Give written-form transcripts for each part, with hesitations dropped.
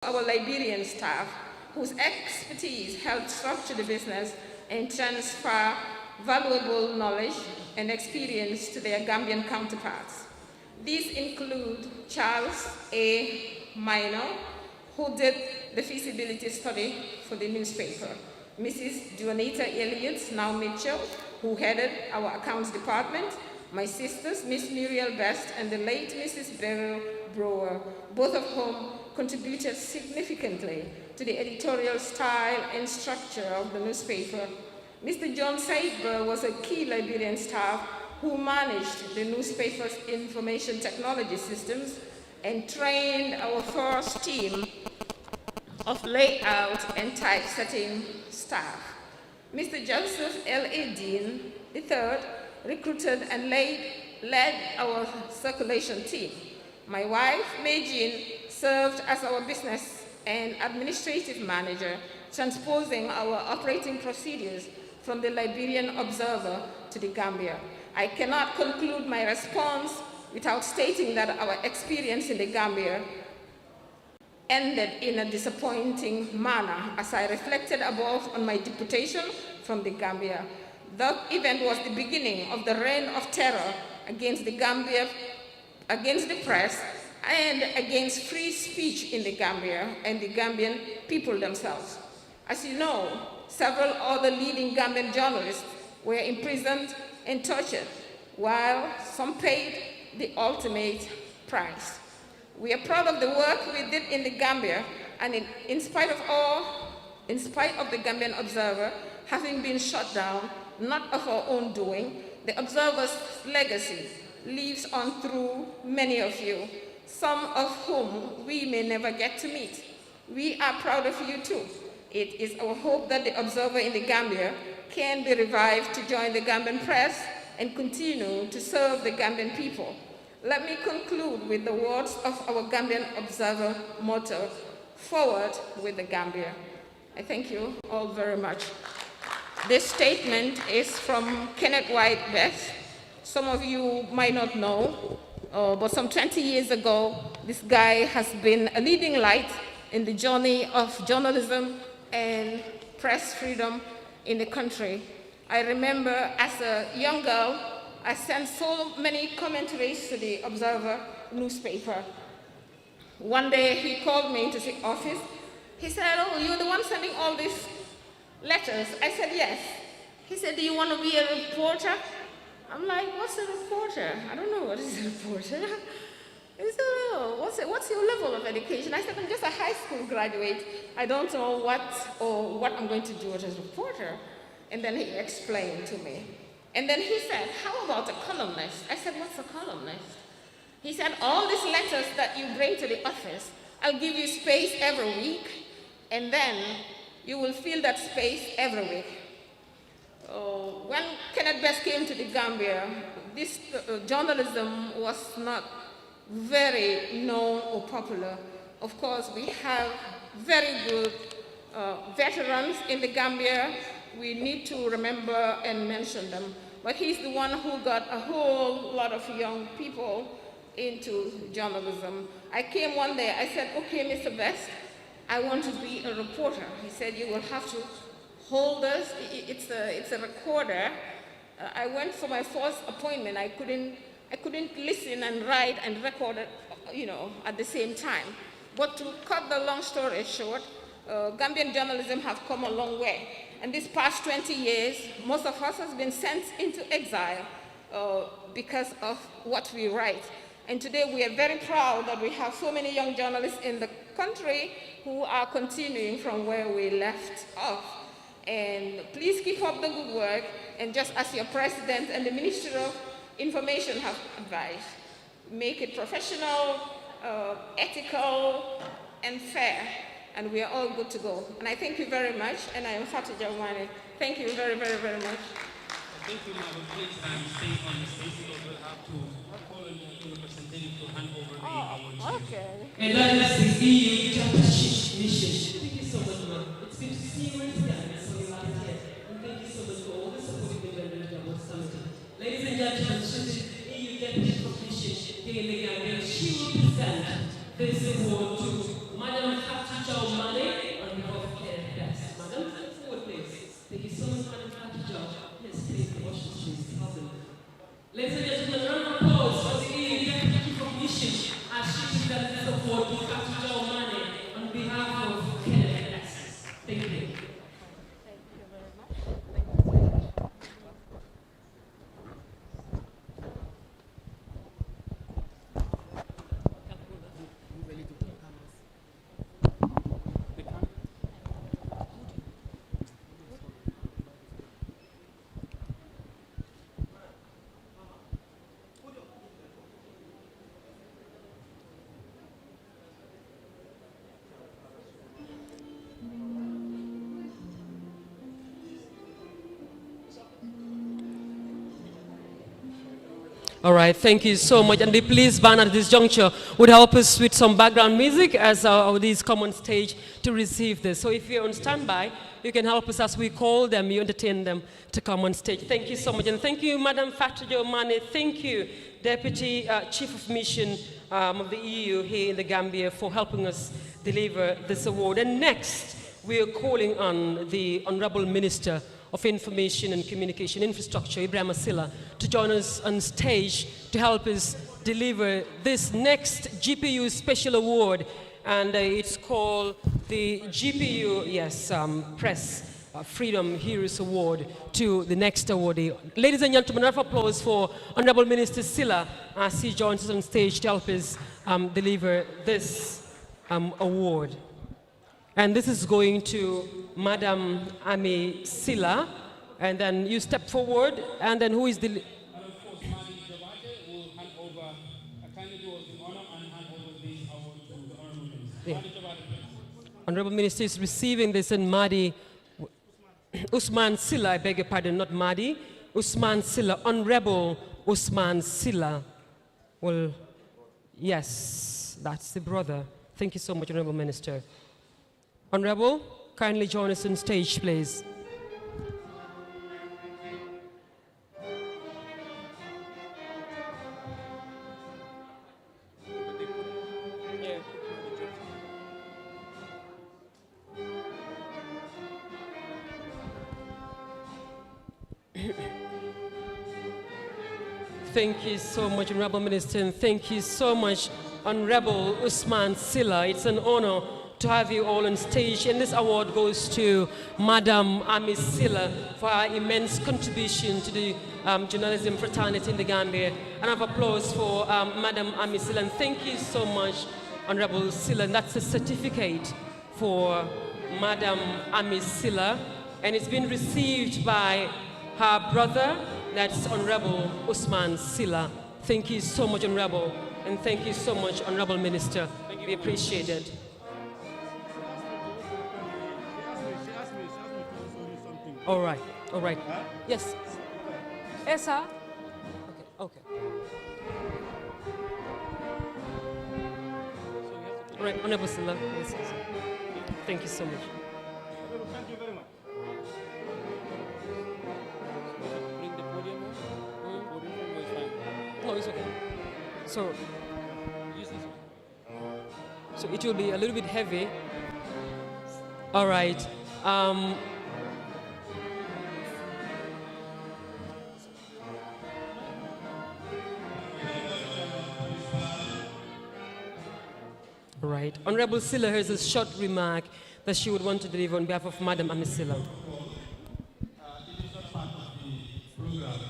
our Liberian staff, whose expertise helped structure the business and transfer valuable knowledge and experience to their Gambian counterparts. These include Charles A. Minor, who did the feasibility study for the newspaper, Mrs. Juanita Elliott, now Mitchell, who headed our accounts department, my sisters, Miss Muriel Best and the late Mrs. Beryl Brewer, both of whom contributed significantly to the editorial style and structure of the newspaper. Mr. John Saidber was a key Liberian staff who managed the newspaper's information technology systems and trained our first team of layout and typesetting staff. Mr. Joseph L.A. Dean III recruited and led our circulation team. My wife, May Jean, served as our business and administrative manager, transposing our operating procedures from the Liberian Observer to the Gambia. I cannot conclude my response without stating that our experience in the Gambia ended in a disappointing manner as I reflected above on my deportation from the Gambia. That event was the beginning of the reign of terror against the Gambia, against the press, and against free speech in the Gambia and the Gambian people themselves. As you know, several other leading Gambian journalists were imprisoned and tortured, while some paid the ultimate price. We are proud of the work we did in the Gambia, and in spite of the Gambian Observer having been shut down, not of our own doing, the Observer's legacy lives on through many of you, some of whom we may never get to meet. We are proud of you too. It is our hope that the Observer in the Gambia can be revived to join the Gambian press and continue to serve the Gambian people. Let me conclude with the words of our Gambian Observer motto, "Forward with the Gambia." I thank you all very much. This statement is from Kenneth White Best. Some of you might not know, but some 20 years ago, this guy has been a leading light in the journey of journalism and press freedom in the country. I remember as a young girl, I sent so many commentaries to the Observer newspaper. One day he called me into the office. He said, "Oh, you're the one sending all these letters?" I said, "Yes." He said, "Do you want to be a reporter?" I'm like, "What's a reporter? I don't know what is a reporter." He said, "Oh, what's your level of education?" I said, "I'm just a high school graduate. I don't know what I'm going to do as a reporter." And then he explained to me. And then he said, "How about a columnist?" I said, "What's a columnist?" He said, "All these letters that you bring to the office, I'll give you space every week, and then you will fill that space every week." When Kenneth Best came to the Gambia, this journalism was not very known or popular. Of course, we have very good veterans in the Gambia. We need to remember and mention them. But he's the one who got a whole lot of young people into journalism. I came one day, I said, "Okay, Mr. Best, I want to be a reporter." He said, "You will have to hold us. It's a recorder." I went for my first appointment. I couldn't listen and write and record it, at the same time. But to cut the long story short, Gambian journalism have come a long way. And this past 20 years, most of us has been sent into exile because of what we write. And today we are very proud that we have so many young journalists in the country who are continuing from where we left off. And please keep up the good work. And just as your president and the Ministry of Information have advised, make it professional, ethical, and fair. And we are all good to go. And I thank you very much. And I am Fatou Jawmane. Thank you very, very, very much. Thank you, Madam. Please stay on the stage because we'll have to call on the representative to hand over the award. Okay. And that is the EU Championship Initiative. Thank you so much, ma'am. It's good to see you once again. So you are here. And thank you so much for all the support you've been doing about Summit. Ladies and gentlemen, this is the EU Championship Competition here in the Gambia. She will present this award to Madam Fatou behalf of Kenneth Access. Thank you. All right, thank you so much. And the police band at this juncture would help us with some background music as these come on stage to receive this. So if you're on standby, you can help us as we call them, you entertain them to come on stage. Thank you so much. And thank you, Madam Fatujo Mane. Thank you, Deputy Chief of Mission of the EU here in the Gambia, for helping us deliver this award. And next, we are calling on the Honorable Minister of Information and Communication Infrastructure, Ibrahim Asila, to join us on stage to help us deliver this next GPU Special Award. And it's called the GPU, Press Freedom Heroes Award to the next awardee. Ladies and gentlemen, round of applause for Honorable Minister Silla as he joins us on stage to help us deliver this award. And this is going to Madam Ami Silla. And then you step forward, and then who is the... And of course, Madi Jabate will hand over, kindly do us the honor and hand over this award to the Honorable Minister. Yeah. Madi Jabate, please. Honorable Minister is receiving this, and Madi... Usman Silla, I beg your pardon, not Madi. Usman Silla, Honorable Usman Silla. Well, yes, that's the brother. Thank you so much, Honorable Minister. Honorable, kindly join us on stage, please. Thank you so much, Honorable Minister, and thank you so much, Honorable Usman Silla. It's an honor to have you all on stage, and this award goes to Madam Ami Silla for her immense contribution to the journalism fraternity in the Gambia. And of applause for Madam Ami Silla, and thank you so much, Honorable Silla. And that's a certificate for Madam Ami Silla, and it's been received by her brother, that's Honorable Usman Silla. Thank you so much, Honorable, and thank you so much, Honorable Minister. We appreciate it. All right, all right. Huh? Yes. Yes, sir. Okay, okay. All right, Honorable Silla. Yes, yes. Thank you so much. Thank you very much. Bring the podium on. Podium is fine. No, it's okay. So it will be a little bit heavy. All right. Right. Honorable Silla has a short remark that she would want to deliver on behalf of Madam Ami Silla. It is not part of the program,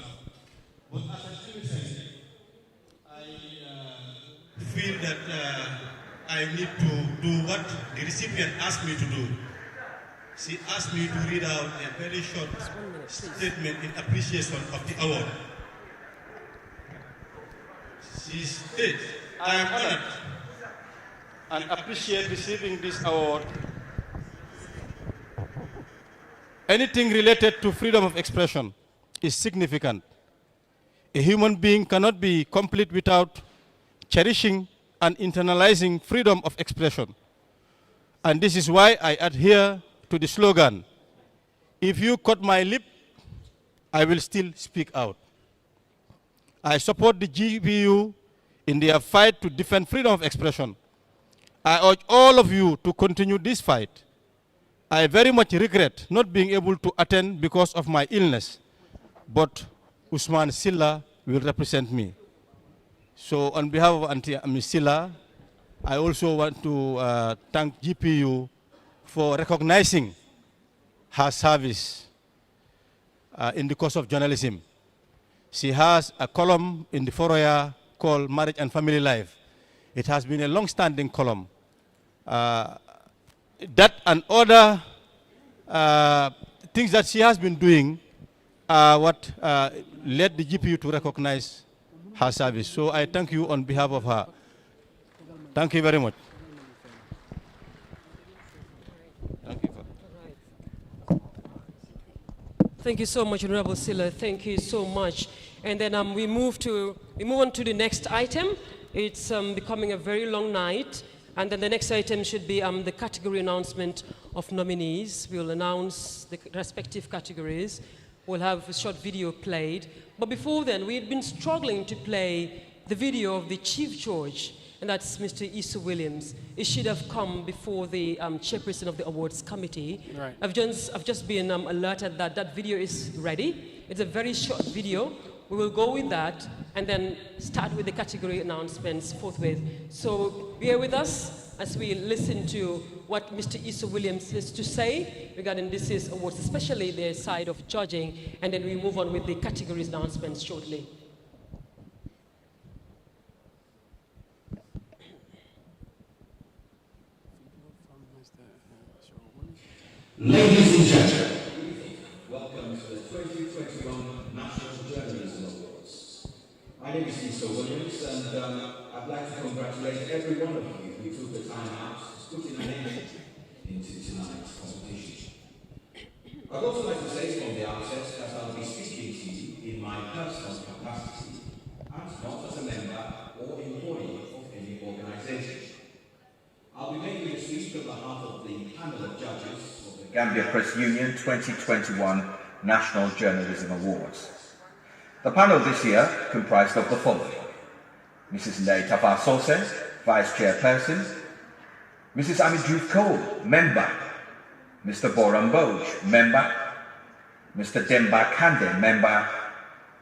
but as I still said, I feel that I need to do what the recipient asked me to do. She asked me to read out a very short statement in appreciation of the award. She states, I am honored and appreciate receiving this award. Anything related to freedom of expression is significant. A human being cannot be complete without cherishing and internalizing freedom of expression. And this is why I adhere to the slogan, if you cut my lip, I will still speak out. I support the GPU in their fight to defend freedom of expression. I urge all of you to continue this fight. I very much regret not being able to attend because of my illness, but Usman Silla will represent me. So on behalf of Auntie Ami Silla, I also want to thank GPU for recognizing her service in the course of journalism. She has a column in the Foroya called Marriage and Family Life. It has been a long-standing column. That and other things that she has been doing are what led the GPU to recognize her service. So I thank you on behalf of her. Thank you very much. Thank you. Thank you so much, Honorable Silla. Thank you so much. And then we move on to the next item. It's becoming a very long night. And then the next item should be the category announcement of nominees. We'll announce the respective categories. We'll have a short video played. But before then, we had been struggling to play the video of the Chief Judge, and that's Mr. Issa Williams. It should have come before the chairperson of the awards committee. Right. I've just been alerted that that video is ready. It's a very short video. We will go with that and then start with the category announcements forthwith. So bear with us as we listen to what Mr. Issa Williams has to say regarding this year's awards, especially their side of judging, and then we move on with the categories announcements shortly. Ladies and gentlemen, welcome to the 2021 National Journalism Awards. My name is Issa Williams, and I'd like to congratulate every one of you who took the time out to put in an effort into tonight's competition. I'd also like to say from the outset that I'll be speaking to you in my personal capacity and not as a member or employee of any organisation. I'll be making a speech on behalf of the panel of judges Gambia Press Union 2021 National Journalism Awards. The panel this year comprised of the following: Mrs. Ndai Tafa Sose, Vice Chairperson; Mrs. Amidjuf Cole, Member; Mr. Boram Boj, Member; Mr. Demba Kande, Member;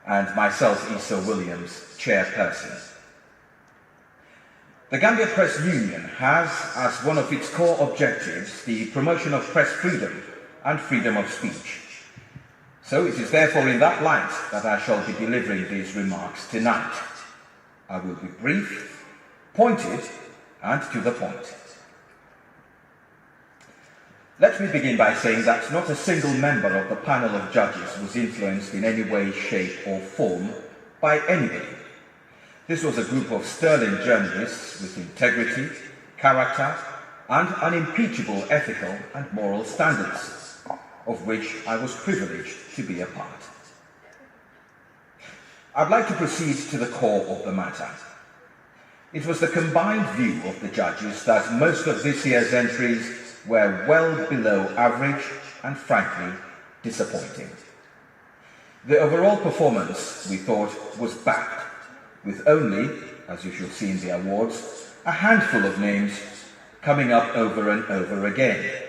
and myself, Issa Williams, Chairperson. The Gambia Press Union has as one of its core objectives the promotion of press freedom and freedom of speech. So it is therefore in that light that I shall be delivering these remarks tonight. I will be brief, pointed, and to the point. Let me begin by saying that not a single member of the panel of judges was influenced in any way, shape, or form by anybody. This was a group of sterling journalists with integrity, character, and unimpeachable ethical and moral standards, of which I was privileged to be a part. I'd like to proceed to the core of the matter. It was the combined view of the judges that most of this year's entries were well below average and frankly disappointing. The overall performance, we thought, was bad, with only, as you shall see in the awards, a handful of names coming up over and over again.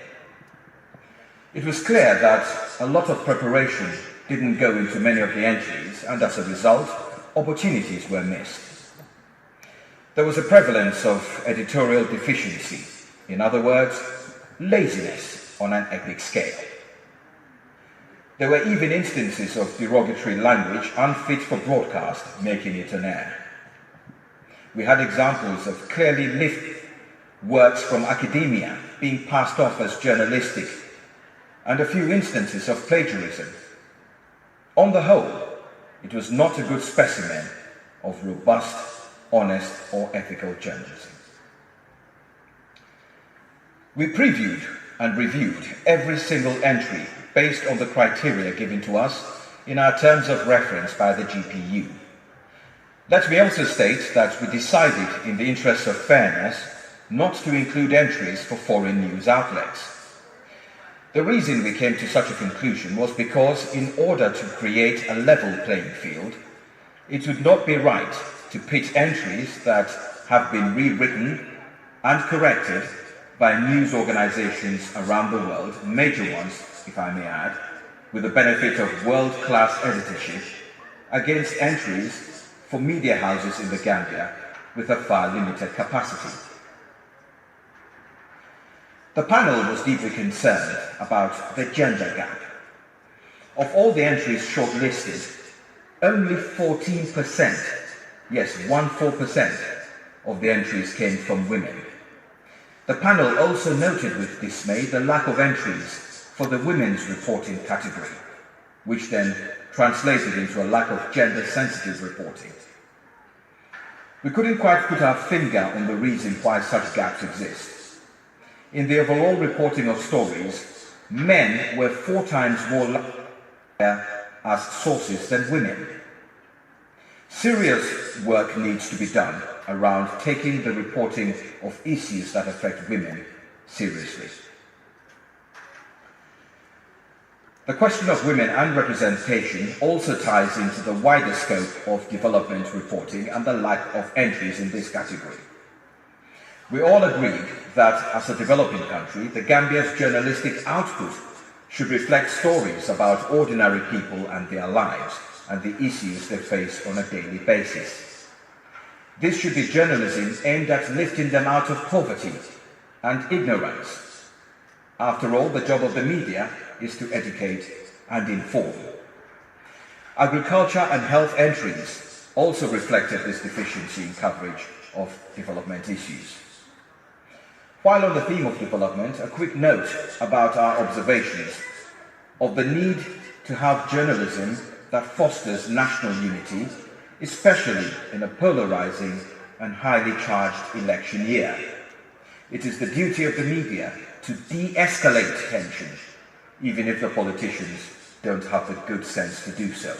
It was clear that a lot of preparation didn't go into many of the entries, and as a result, opportunities were missed. There was a prevalence of editorial deficiency, in other words, laziness on an epic scale. There were even instances of derogatory language unfit for broadcast, making it an error. We had examples of clearly lived works from academia being passed off as journalistic, and a few instances of plagiarism. On the whole, it was not a good specimen of robust, honest, or ethical journalism. We previewed and reviewed every single entry based on the criteria given to us in our terms of reference by the GPU. Let me also state that we decided, in the interest of fairness, not to include entries for foreign news outlets. The reason we came to such a conclusion was because, in order to create a level playing field, it would not be right to pit entries that have been rewritten and corrected by news organizations around the world, major ones, if I may add, with the benefit of world-class editorship, against entries for media houses in the Gambia with a far limited capacity. The panel was deeply concerned about the gender gap. Of all the entries shortlisted, only 14%, yes, 14% of the entries came from women. The panel also noted with dismay the lack of entries for the women's reporting category, which then translated into a lack of gender-sensitive reporting. We couldn't quite put our finger on the reason why such gaps exist. In the overall reporting of stories, men were 4 times more likely as sources than women. Serious work needs to be done around taking the reporting of issues that affect women seriously. The question of women and representation also ties into the wider scope of development reporting and the lack of entries in this category. We all agreed that as a developing country, the Gambia's journalistic output should reflect stories about ordinary people and their lives and the issues they face on a daily basis. This should be journalism aimed at lifting them out of poverty and ignorance. After all, the job of the media is to educate and inform. Agriculture and health entries also reflected this deficiency in coverage of development issues. While on the theme of development, a quick note about our observations of the need to have journalism that fosters national unity, especially in a polarizing and highly charged election year. It is the duty of the media to de-escalate tension, even if the politicians don't have the good sense to do so.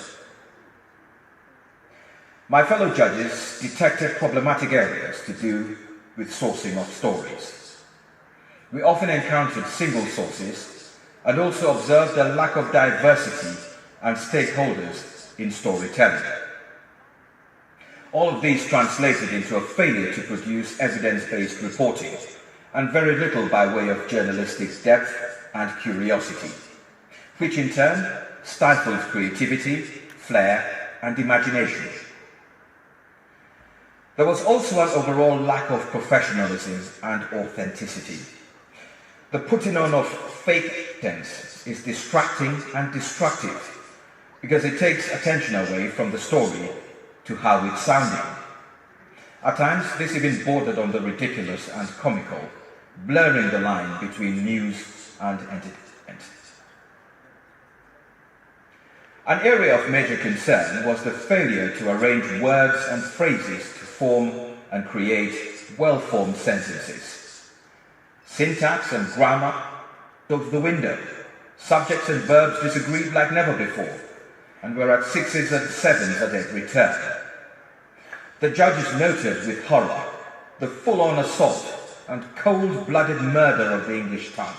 My fellow judges detected problematic areas to do with sourcing of stories. We often encountered single sources and also observed a lack of diversity and stakeholders in storytelling. All of these translated into a failure to produce evidence-based reporting and very little by way of journalistic depth and curiosity, which in turn stifled creativity, flair, and imagination. There was also an overall lack of professionalism and authenticity. The putting on of fake tense is distracting and destructive because it takes attention away from the story to how it's sounding. At times, this even bordered on the ridiculous and comical, blurring the line between news and entertainment. An area of major concern was the failure to arrange words and phrases to form and create well-formed sentences. Syntax and grammar out of the window. Subjects and verbs disagreed like never before, and were at 6s and 7s at every turn. The judges noted with horror the full-on assault and cold-blooded murder of the English tongue.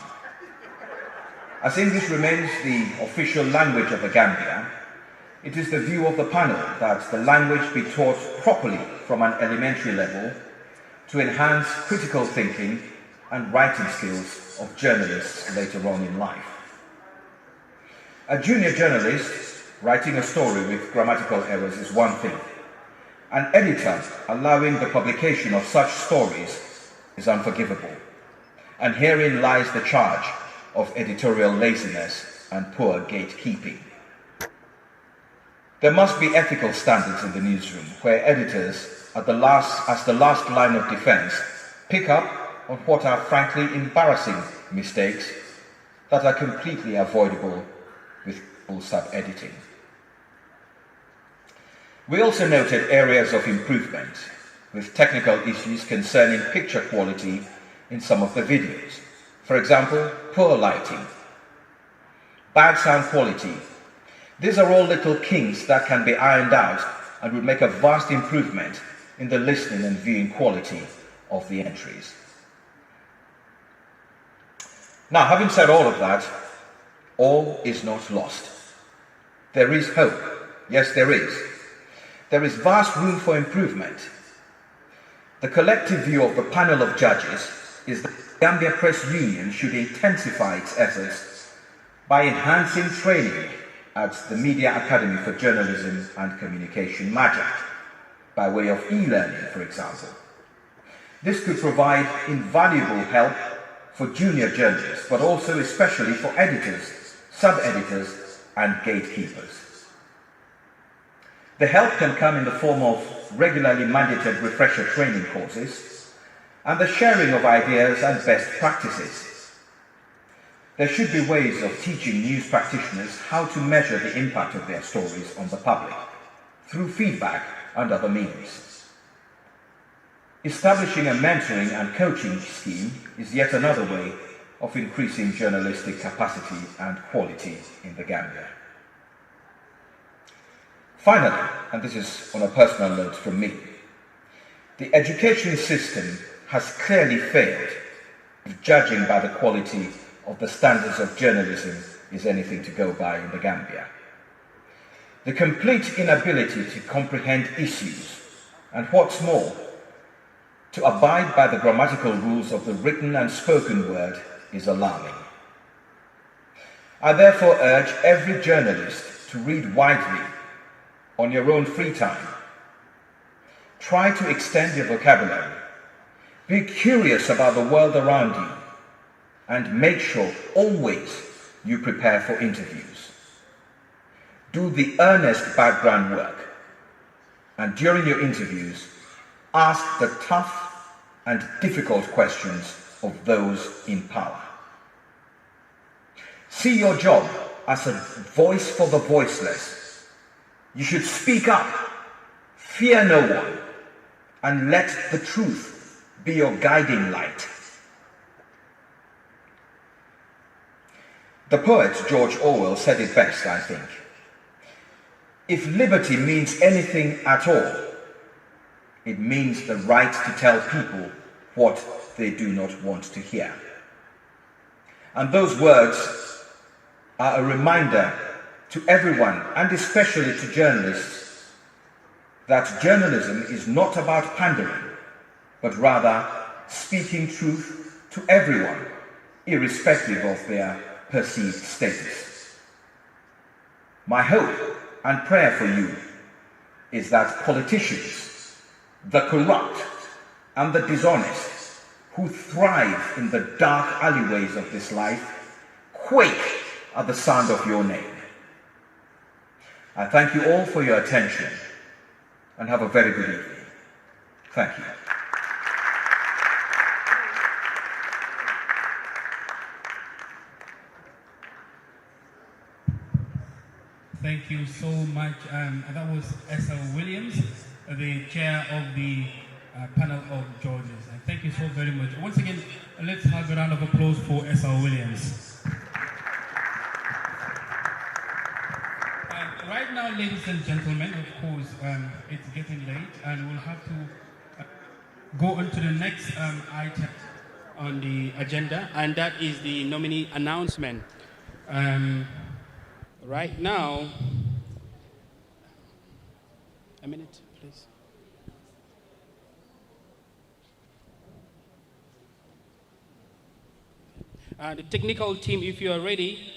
As English remains the official language of the Gambia, it is the view of the panel that the language be taught properly from an elementary level to enhance critical thinking and writing skills of journalists later on in life. A junior journalist writing a story with grammatical errors is one thing. An editor allowing the publication of such stories is unforgivable. And herein lies the charge of editorial laziness and poor gatekeeping. There must be ethical standards in the newsroom where editors, as the last line of defense, pick up on what are frankly embarrassing mistakes that are completely avoidable with full sub-editing. We also noted areas of improvement, with technical issues concerning picture quality in some of the videos. For example, poor lighting, bad sound quality. These are all little kinks that can be ironed out and would make a vast improvement in the listening and viewing quality of the entries. Now, having said all of that, all is not lost. There is hope. Yes, there is. There is vast room for improvement. The collective view of the panel of judges is that the Gambia Press Union should intensify its efforts by enhancing training at the Media Academy for Journalism and Communication, MAJAC, by way of e-learning, for example. This could provide invaluable help for junior journalists, but also especially for editors, sub-editors, and gatekeepers. The help can come in the form of regularly mandated refresher training courses and the sharing of ideas and best practices. There should be ways of teaching news practitioners how to measure the impact of their stories on the public through feedback and other means. Establishing a mentoring and coaching scheme is yet another way of increasing journalistic capacity and quality in the Gambia. Finally, and this is on a personal note from me, the education system has clearly failed if judging by the quality of the standards of journalism is anything to go by in the Gambia. The complete inability to comprehend issues, and what's more, to abide by the grammatical rules of the written and spoken word is alarming. I therefore urge every journalist to read widely on your own free time. Try to extend your vocabulary. Be curious about the world around you, and make sure always you prepare for interviews. Do the earnest background work, and during your interviews, ask the tough and difficult questions of those in power. See your job as a voice for the voiceless. You should speak up, fear no one, and let the truth be your guiding light. The poet George Orwell said it best, I think. If liberty means anything at all, it means the right to tell people what they do not want to hear. And those words are a reminder to everyone, and especially to journalists, that journalism is not about pandering, but rather speaking truth to everyone, irrespective of their perceived status. My hope and prayer for you is that politicians, the corrupt and the dishonest, who thrive in the dark alleyways of this life, quake at the sound of your name. I thank you all for your attention and have a very good evening. Thank you. Thank you so much. That was Esau Williams, the chair of the panel of judges. And thank you so very much. Once again, let's have a round of applause for Esau Williams. Right now, ladies and gentlemen, of course, it's getting late, and we'll have to go on to the next item on the agenda, and that is the nominee announcement. Right now, a minute, please. The technical team, if you are ready,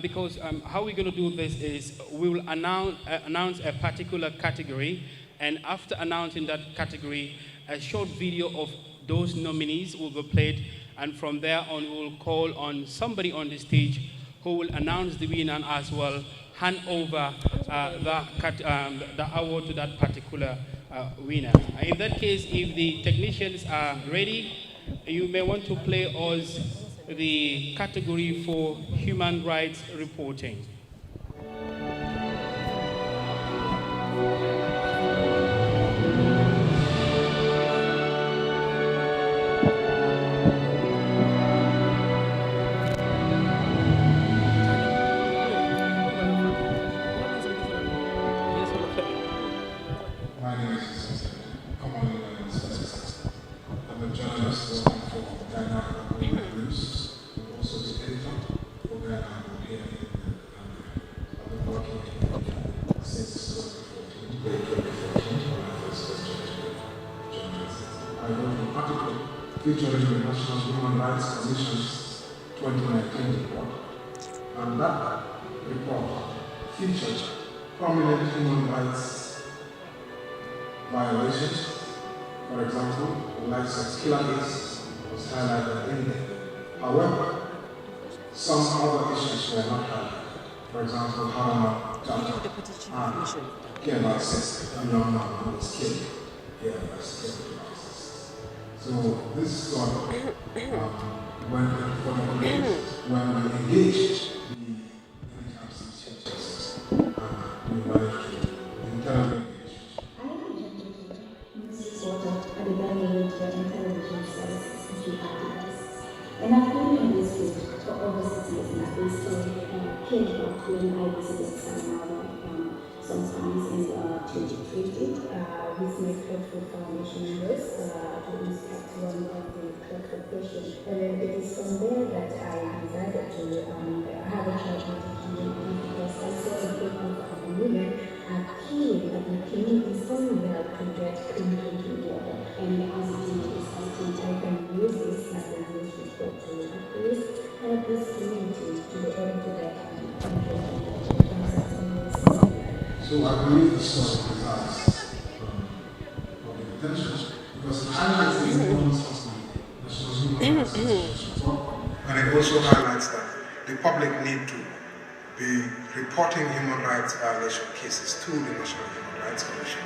because how we're going to do this is we will announce a particular category, and after announcing that category, a short video of those nominees will be played, and from there on, we will call on somebody on the stage who will announce the winner and as well hand over the award to that particular winner. In that case, if the technicians are ready, you may want to play us the category for human rights reporting. Featuring the National Human Rights Commission's 2019 report, and that report featured prominent human rights violations. For example, the likes of killer was highlighted in there, However, some other issues were not highlighted. For example, Harama Jata and Kema says a young man was killed here by security officers. So this sort of when we engaged the NHRC churches, we managed to interrogate the issues. Mrs. Water at the Gambia Television Services and I've been in this field for over 6 years now. This story came about when I visited sometimes in 2020 with my Clockford Foundation members to inspect one of the Clockford patients. It is from there that I decided to have a chat with the community because I saw the people of the women are keen that the community is so well to get clean drinking water. And as it is, I think I can use this as a use to help this community to be able to get So I believe the source of desires of the intentions because it highlights the importance of the National Human Rights Association, and it also highlights that the public need to be reporting human rights violation cases to the National Human Rights Commission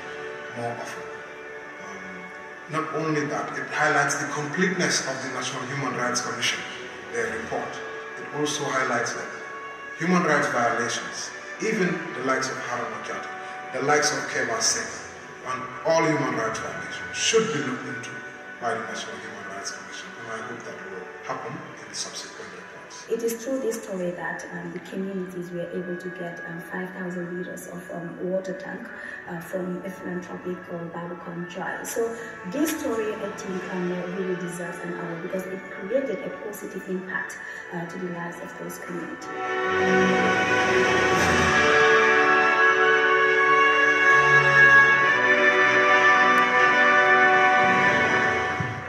more often. Not only that, it highlights the completeness of the National Human Rights Commission, their report. It also highlights that human rights violations, even the likes of Harama Jata, the likes of Kema Singh, and all human rights violations should be looked into by the National Human Rights Commission, and I hope that will happen in subsequent reports. It is through this story that the communities were able to get 5,000 liters of water tank from a philanthropic called Barbican Child. So this story, I think, really deserves an award because it created a positive impact to the lives of those communities.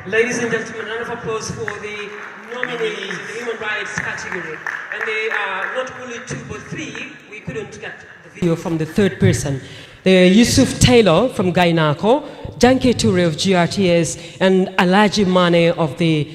Ladies and gentlemen, round of applause for the nominees in the human rights category. And they are not only 2 but 3. We couldn't get the video from the third person. They're Yusuf Taylor from Gainako, Janke Toure of GRTS, and Alaji Mane of the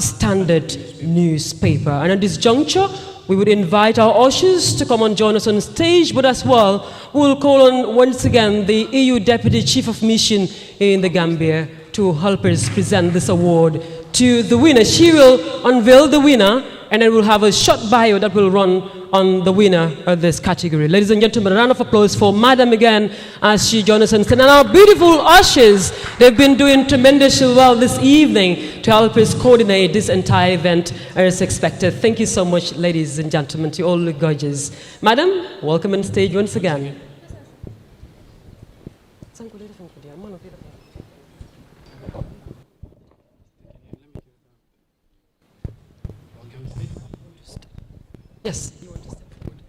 Standard newspaper. And at this juncture, we would invite our ushers to come and join us on stage, but as well, we'll call on once again the EU Deputy Chief of Mission in the Gambia to help us present this award to the winner. She will unveil the winner, and then we'll have a short bio that will run on the winner of this category. Ladies and gentlemen, a round of applause for Madam again as she joins us on stage. And our beautiful ushers, they've been doing tremendously well this evening to help us coordinate this entire event as expected. Thank you so much, ladies and gentlemen, to all the gorgeous. Madam, welcome on stage once again. Yes. You want to step forward?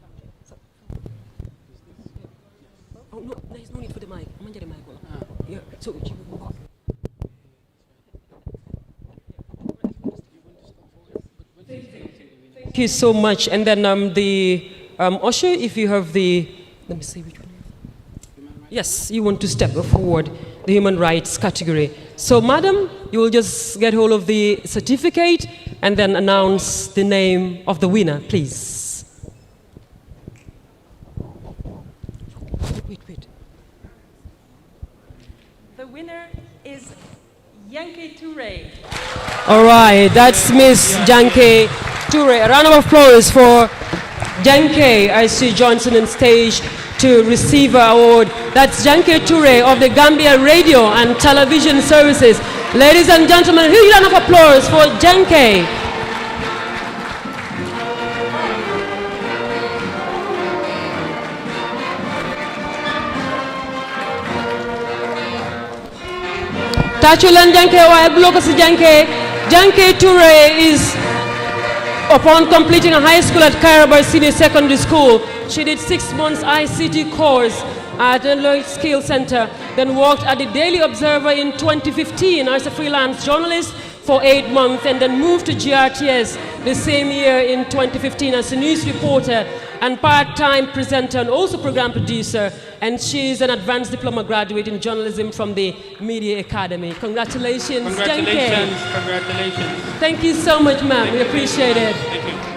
Oh no, there's no need for the mic. I'm gonna get the mic. Yeah. So. Thank you so much. And then the usher, if you have the, let me see which one. Yes, you want to step forward, the human rights category. So, madam, you will just get hold of the certificate and then announce the name of the winner, please. Wait. The winner is Janke Toure. All right, that's Miss Janke Toure. A round of applause for Janke as she joins on stage to receive her award. That's Janke Toure of the Gambia Radio and Television Services. Ladies and gentlemen, huge round of applause for Janke. Tachulan Janke wa Blokasi Janke. Janke Toure is, upon completing a high school at Kairabar Senior Secondary School, she did 6 months ICT course at the Lloyd Skill Center, then worked at the Daily Observer in 2015 as a freelance journalist for 8 months, and then moved to GRTS the same year in 2015 as a news reporter and part-time presenter and also program producer. And she's an advanced diploma graduate in journalism from the Media Academy. Congratulations, Congratulations, Janke. congratulations. Thank you so much, ma'am. We appreciate it. Thank you.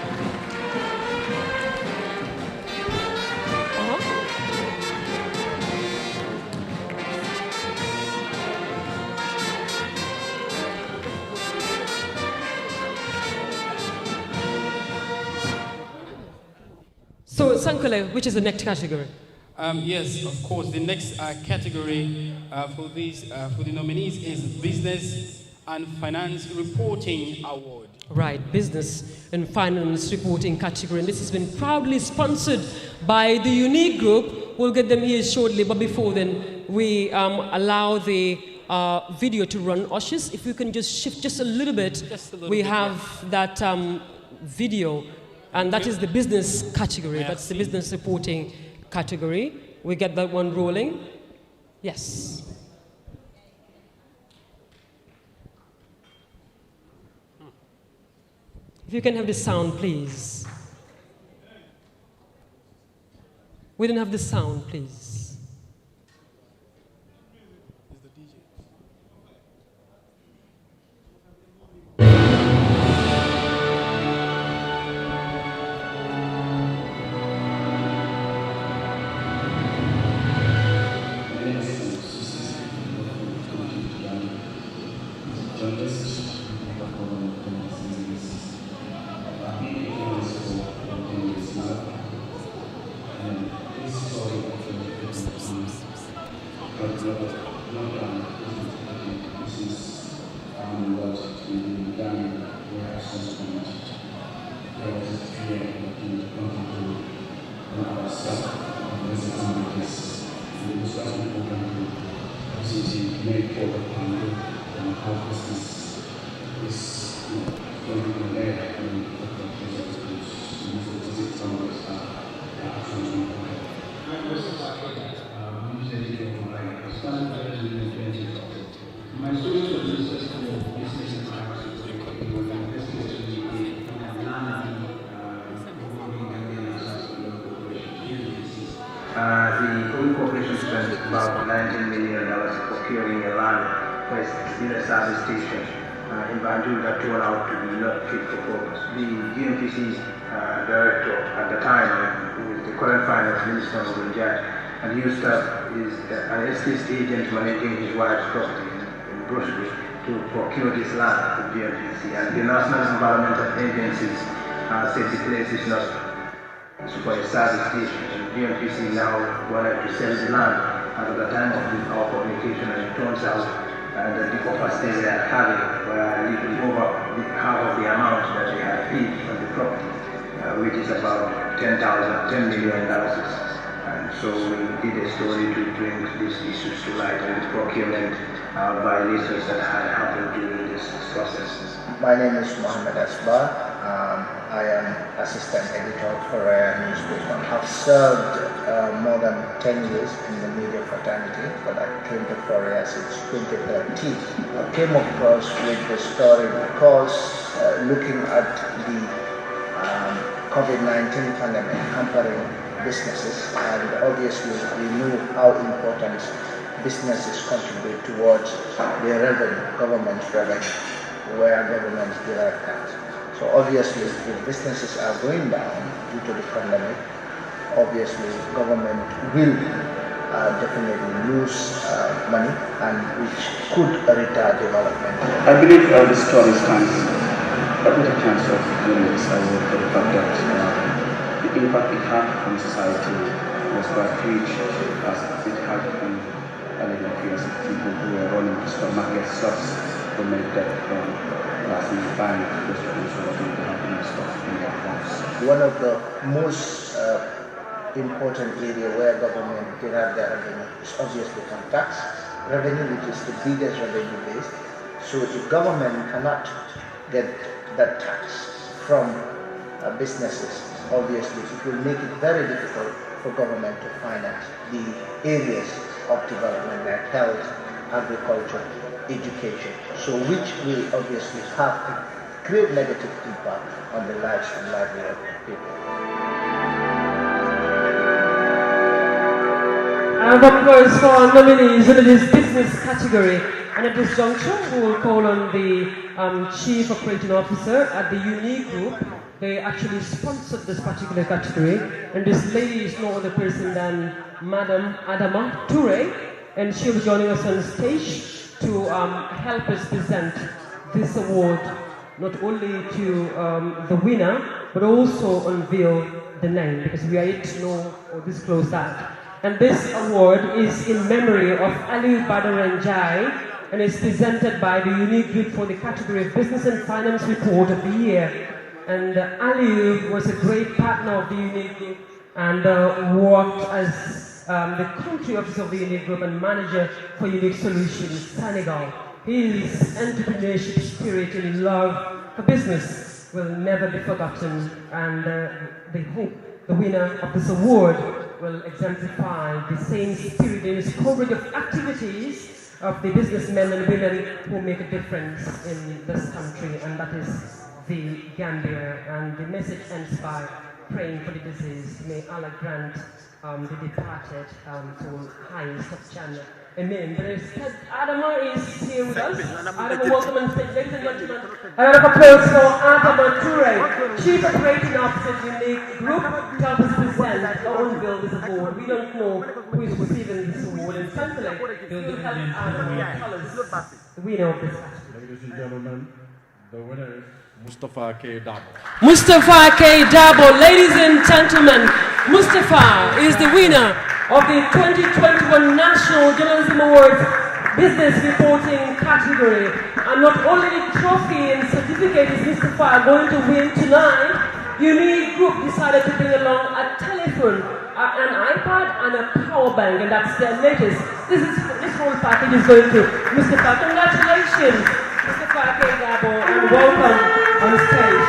So, Sankole, which is the next category? Yes, of course. The next category for the nominees is Business and Finance Reporting Award. Right, Business and Finance Reporting category. And this has been proudly sponsored by the Unique Group. We'll get them here shortly, but before then, we allow the video to run. Oshis, if we can just shift just a little bit. We have that video, and that is the business category. That's the business reporting category. We get that one rolling. Yes. If you can have the sound, please. We don't have the sound, please. The Oil Corporation spent about $19 million procuring a land for its dinner service station in Banjul that turned out to be not fit for purpose. The GMPC director at the time, who is the current finance minister of India, and he used an estate agent managing his wife's property in Brussels to procure this land for GMPC. And the National Environmental Agencies said the place is not for a service station. And GMPC now wanted to sell the land at the time of our publication, and it turns out that the offers they were having were a little over half of the amount that they had paid on the property, which is about $10 million. And so we did a story to bring these issues to light and the procurement violations that had happened during this process. My name is Mohammed Asbar. I am assistant editor for a newspaper. I have served more than 10 years in the media fraternity, but I came to Korea since 2013. I came across with the story because looking at the COVID-19 pandemic hampering businesses, and obviously we knew how important businesses contribute towards the revenue, government revenue, where governments derive tax. So obviously, if businesses are going down due to the pandemic, obviously government will definitely lose money, and which could retard development. I believe the story stands a better chance of winning this award for the fact that the impact it had on society was quite huge, as it had on living affairs of people who were running the supermarket shops who made that from last minute buying those things who were going to happen and stuff in their homes. One of the most important area where government derive their revenue is obviously from tax revenue, which is the biggest revenue base. So if government cannot get that tax from businesses, obviously it will make it very difficult for government to finance the areas of development like health, agriculture, education. So which we obviously have to great negative impact on the lives and livelihood of people. And of course, for our nominees under this business category, and at this juncture, we will call on the Chief Operating Officer at the Unique Group. They actually sponsored this particular category, and this lady is no other person than Madam Adama Toure, and she'll be joining us on stage to help us present this award, not only to the winner, but also unveil the name, because we are yet to know or disclose that. And this award is in memory of Ali Badaranjai, and is presented by the Unique Group for the category of Business and Finance Report of the Year. And Ali was a great partner of the Unique Group and worked as the country officer of the Unique Group and manager for Unique Solutions, Senegal. His entrepreneurship spirit and love for business will never be forgotten, and they hope the winner of this award will exemplify the same spirit in his coverage of activities of the businessmen and women who make a difference in this country, and that is the Gambia. And the message ends by praying for the deceased. May Allah grant the departed to highest of Jannah. Amen. But instead, Adama is here with us. Adama, welcome on stage. Ladies and gentlemen, a round of applause for Adama Toure, Chief Operating Officer of the Unique Group, to help us present or unveil this award. We don't know who is receiving this award, and thankfully, we'll help Adama tell us the winner of this category. Ladies and gentlemen, the winner is Mustafa K. Dabo. Mustafa K. Dabo, ladies and gentlemen, Mustafa is the winner of the 2021 National Journalism Awards Business Reporting category. And not only the trophy and certificate is Mustafa going to win tonight, Unique Group decided to bring along a telephone, an iPad and a power bank, and that's their latest. This whole package is going to Mustafa. Congratulations, Mustafa K. Dabo, and welcome on stage.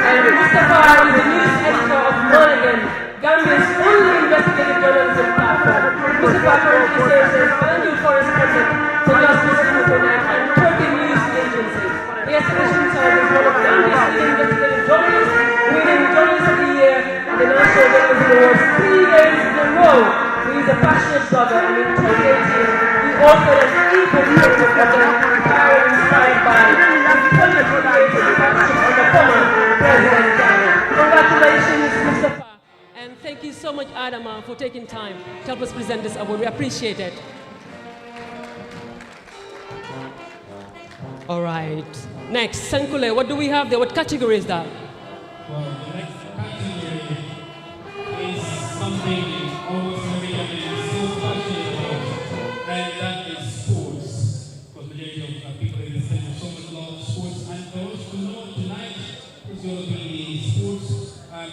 And Mustafa is the news editor of Monaghan, Gambia's only investigative journalism platform. Mustafa currently serves as Banjul correspondent for Justice Internet and Turkey News Agency. He has commissioned himself as one of Gambia's leading investigative journalists, winning Journalist of the Year at the National Journalism Awards 3 days in a row. He is a passionate blogger, and in 2018, he authored an e-book of Power Inspired by the project created the passion of the former President Ghana. Congratulations, Mustafa. And thank you so much, Adama, for taking time to help us present this award. We appreciate it. All right. Next, Sankule, what do we have there? What category is that? Well, the next category is something almost everybody is so passionate about, and that is sports. Because the majority of people in this country so much love sports, and for us to know tonight is going to be the sports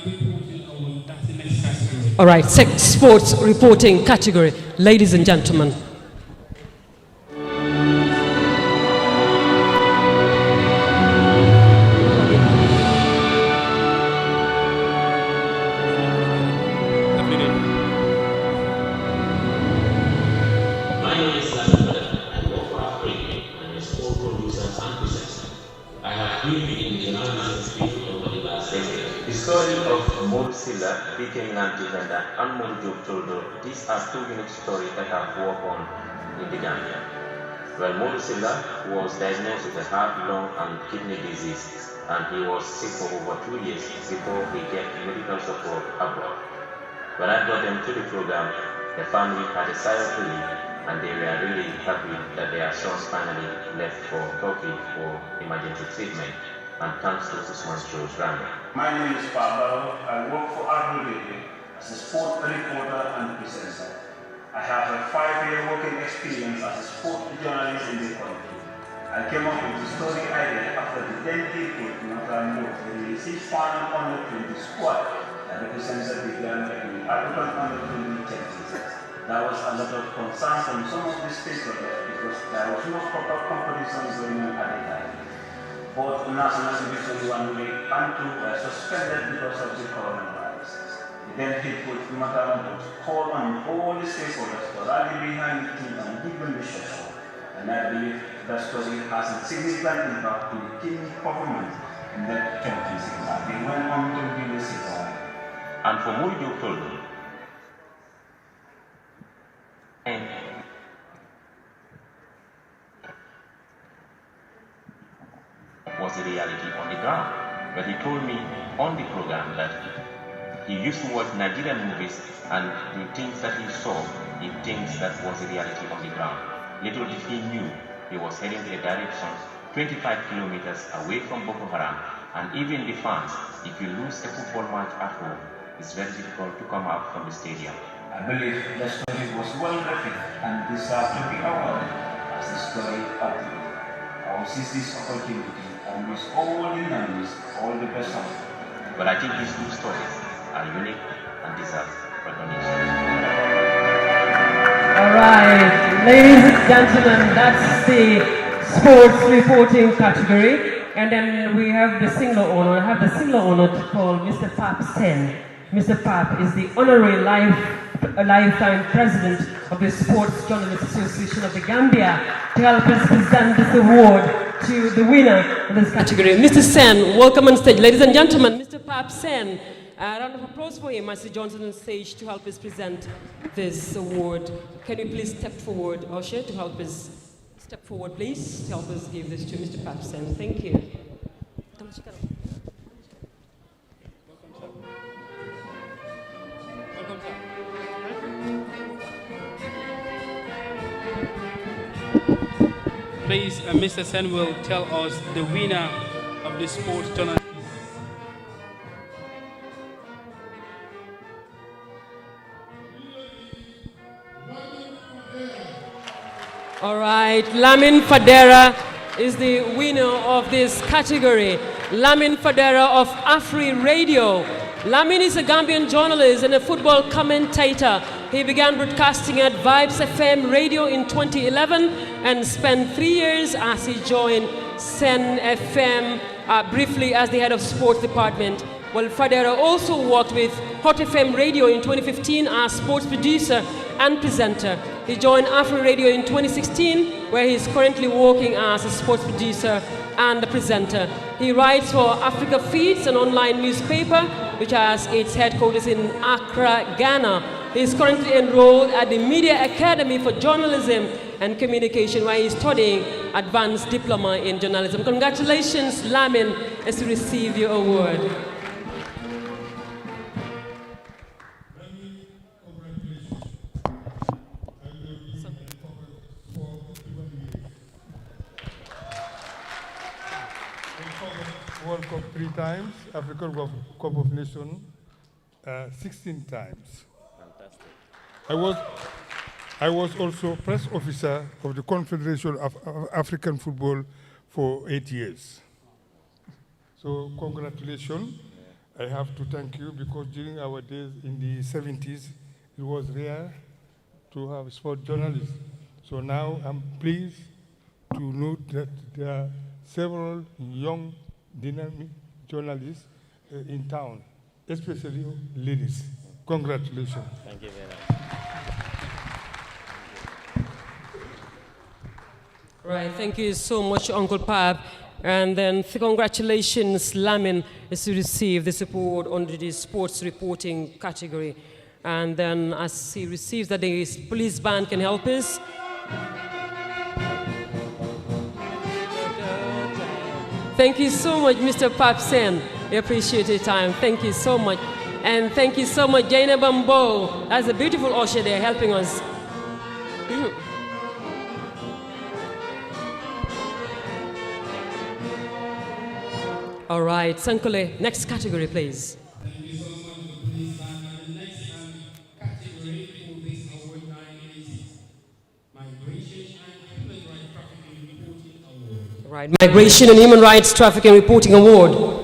reporting award. That's the next category. All right, sports reporting category. Ladies and gentlemen. Became Nantiganda and Mojo Toldo, these are two unique stories that I've worked on in the Gambia. Well, Mojo Silla was diagnosed with a heart, lung, and kidney disease, and he was sick for over 2 years before he get medical support abroad. When I brought them to the program, the family had a sigh of relief, and they were really happy that their sons finally left for Turkey for emergency treatment. And thanks to Usman Joe's Rambler. My name is Pablo. I work for Agro as a sport reporter and presenter. I have a 5-year working experience as a sport journalist in the country. I came up with the story idea after the then people in Notre the 6 pound under 20 squad that represented the Gambia in the African under 20 championships. There was a lot of concern from some of the stakeholders because there was no proper competition going on at the time. Both National Division 1 League and 2 were suspended because of the coronavirus. The then people from Mataram called on all the stakeholders to rally behind the team and give them the support. And I believe that story has a significant impact to the King's government in the 20s. They went on to be the second. And for Murijo Toldo, was the reality on the ground. But he told me on the program that he used to watch Nigerian movies and the things that he saw, the things that was the reality on the ground. Little did he knew he was heading in a direction 25 kilometers away from Boko Haram, and even the fans, if you lose a football match at home, it's very difficult to come out from the stadium. I believe the story was well written and deserved to be awarded as the story of the week. I will seize this opportunity and wish all the nominees all the best of it. But I think these two stories are unique and deserve recognition. All right, ladies and gentlemen, that's the sports reporting category. And then we have the singular honor. I have the singular honor to call Mr. Pap Sen. Mr. Pap is the honorary lifetime president of the Sports Journalists Association of the Gambia to help us present this award to the winner of this category. Mr. Sen, welcome on stage. Ladies and gentlemen, Mr. Pap Sen. A round of applause for him as he joins on stage to help us present this award. Can you please step forward, Osher, to help us step forward, please, to help us give this to Mr. Pap Sen. Thank you. Please, Mr. Sen will tell us the winner of the sports tournament. All right, Lamin Fadera is the winner of this category. Lamin Fadera of Afri Radio. Lamin is a Gambian journalist and a football commentator. He began broadcasting at Vibes FM radio in 2011 and spent 3 years as he joined Sen FM briefly as the head of sports department. Well, Fadera also worked with Hot FM radio in 2015 as sports producer and presenter. He joined Afri Radio in 2016, where he is currently working as a sports producer and a presenter. He writes for Africa Feeds, an online newspaper, which has its headquarters in Accra, Ghana. He is currently enrolled at the Media Academy for Journalism and Communication, where he is studying advanced diploma in journalism. Congratulations, Lamin, as you receive your award. World Cup 3 times, African Cup of Nations 16 times. Fantastic. I was also press officer of the Confederation of African Football for 8 years. So congratulations. I have to thank you because during our days in the 70s, it was rare to have sport journalists. So now I'm pleased to note that there are several young dynamic journalists in town, especially ladies. Congratulations. Thank you very much. Right, thank you so much, Uncle Pab. And then congratulations, Lamin, as you receive this award under the sports reporting category. And then as he receives that, the police band can help us. Thank you so much, Mr. Pap Sen. We appreciate your time. Thank you so much. And thank you so much, Jaina Bambo. That's a beautiful usher there helping us. All right, Sankole, next category, please. Thank you so much, police band. And the next category for this award is Migration and Human Rights Trafficking Reporting Award. Right, Migration and Human Rights Trafficking Reporting Award.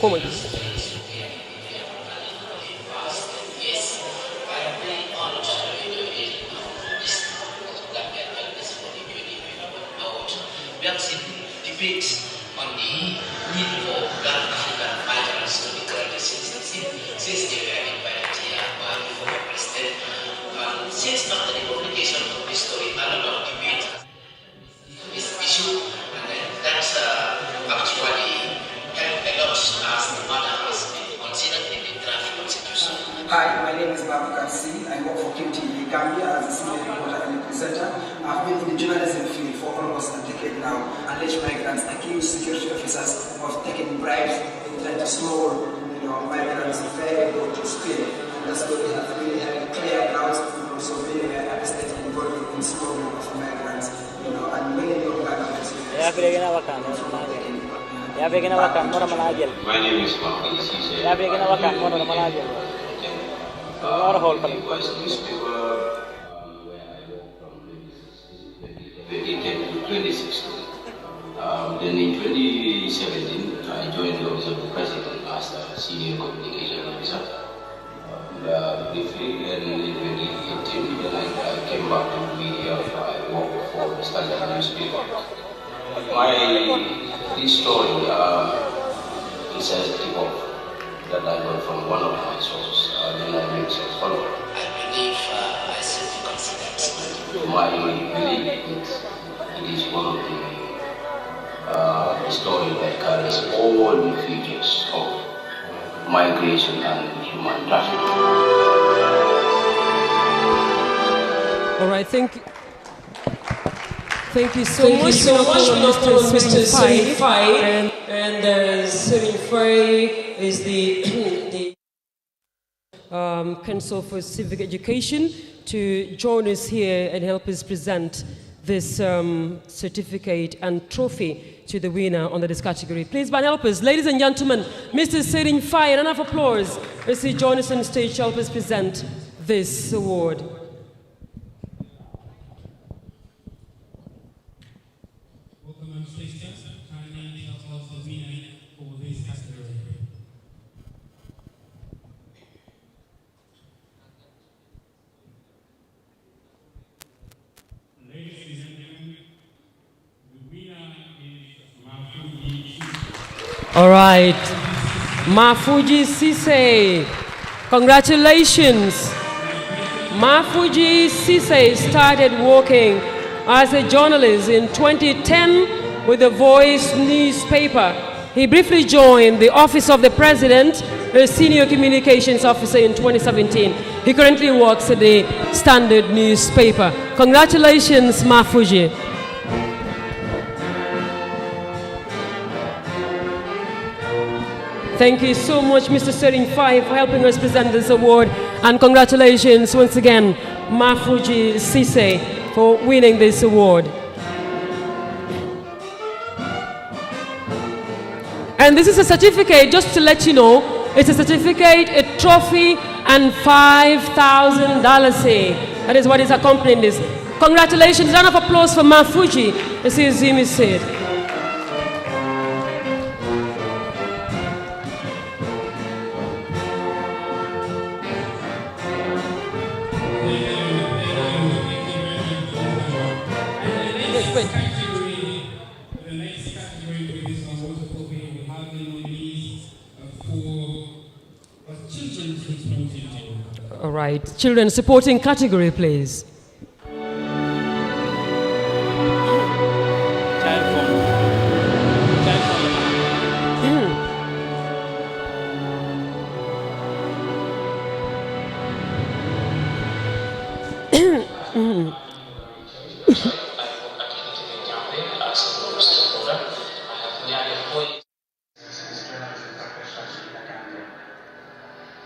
Come on. on the need for young African migrants to be granted citizenship since they were invited here by the former president. Since after the publication of this story, a lot of debate is issue, and that's actually helped a lot as the matter has been considered in the draft constitution. Hi, my name is Babakar C. I work for QTV Gambia as a senior reporter and a presenter. I've been in the journalism field for almost a decade now. Alleged migrants accuse security officers of taking bribes in trying to smuggle, migrants very good to Spain. That's why we have really had clear grounds, so many were arrested involved in smuggling of migrants, and many young migrants. My name is Mahmoud Sise. I was newspaper where I worked from 2010 to 2016. Then in 2017, I joined the Office of the President as a senior communication officer. Briefly, and in 2018, then I came back to media. I worked for the Standard newspaper. This story is a tip-off that I got from one of my sources. Then I make some follow-up. I believe I simply consider My belief is it is one of the story that carries all the features of migration and human trafficking. All right, thank you so much. Mr. Serin Faye. And Serin Faye is the Council for Civic Education to join us here and help us present this certificate and trophy to the winner under this category. Please, man, help us. Ladies and gentlemen, Mr. Serin Faye, and enough applause as he joins us on stage to help us present this award. All right, Mafuji Sise, congratulations. Mafuji Sise started working as a journalist in 2010 with the Voice newspaper. He briefly joined the Office of the President, a senior communications officer in 2017. He currently works at the Standard newspaper. Congratulations, Mafuji. Thank you so much, Mr. Serin Faye, for helping us present this award. And congratulations once again, Mafuji Sise, for winning this award. And this is a certificate, just to let you know, it's a certificate, a trophy, and $5,000. That is what is accompanying this. Congratulations, round of applause for Mafuji, as Zimi said. All right, children supporting category, please.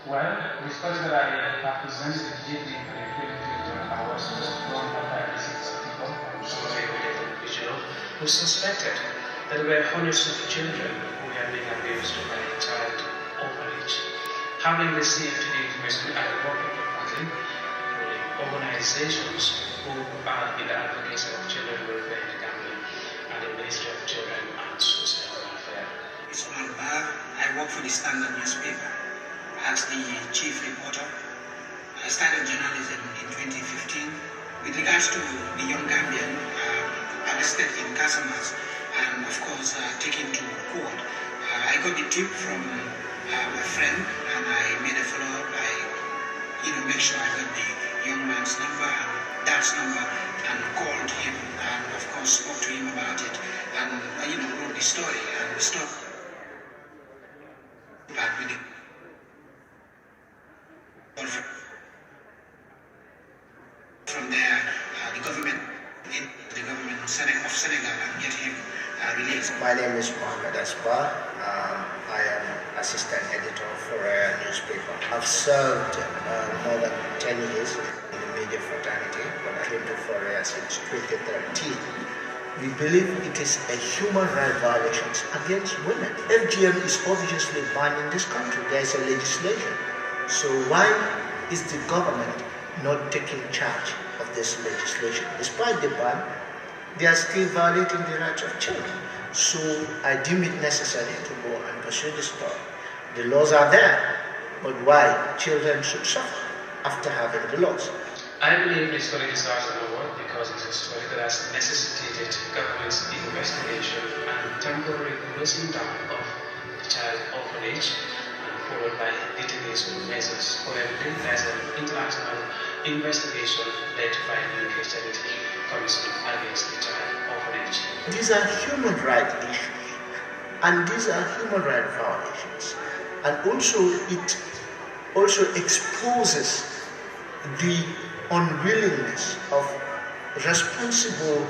Well, the story that I have presented to GP for the 2015 awards was known by 56 people from Somalia regional who suspected that there were hundreds of children who had been abused by child orphanage. Having received the information, I worked with the party, including organizations who are in the advocacy of children welfare in Gambia and the Ministry of Children and Social Welfare. It's I work for the Standard newspaper as the chief reporter. I started journalism in 2015 with regards to the young Gambian arrested in Casamas and of course taken to got the tip from a friend, and I made a follow-up. I, make sure I got the young man's number and dad's number, and called him, and of course spoke to him about it, and wrote the story, and we stopped back with it. From there, the government of Senegal and get him released. My name is Mohamed Asbar. I am assistant editor for a newspaper. I've served more than 10 years in the media fraternity, but I came to Foria since 2013. We believe it is a human rights violation against women. FGM is obviously banned in this country. There is a legislation. So why is the government not taking charge of this legislation? Despite the ban, they are still violating the rights of children. So I deem it necessary to go and pursue this story. The laws are there, but why children should suffer after having the laws? I believe this story deserves an award because it's a story that has necessitated government's investigation and temporary closing down of the child orphanage, followed by litigation measures. Currently, there's an international investigation led by the UK Charity Commission against the child orphanage. These are human rights issues, and these are human rights violations. And also, it also exposes the unwillingness of responsible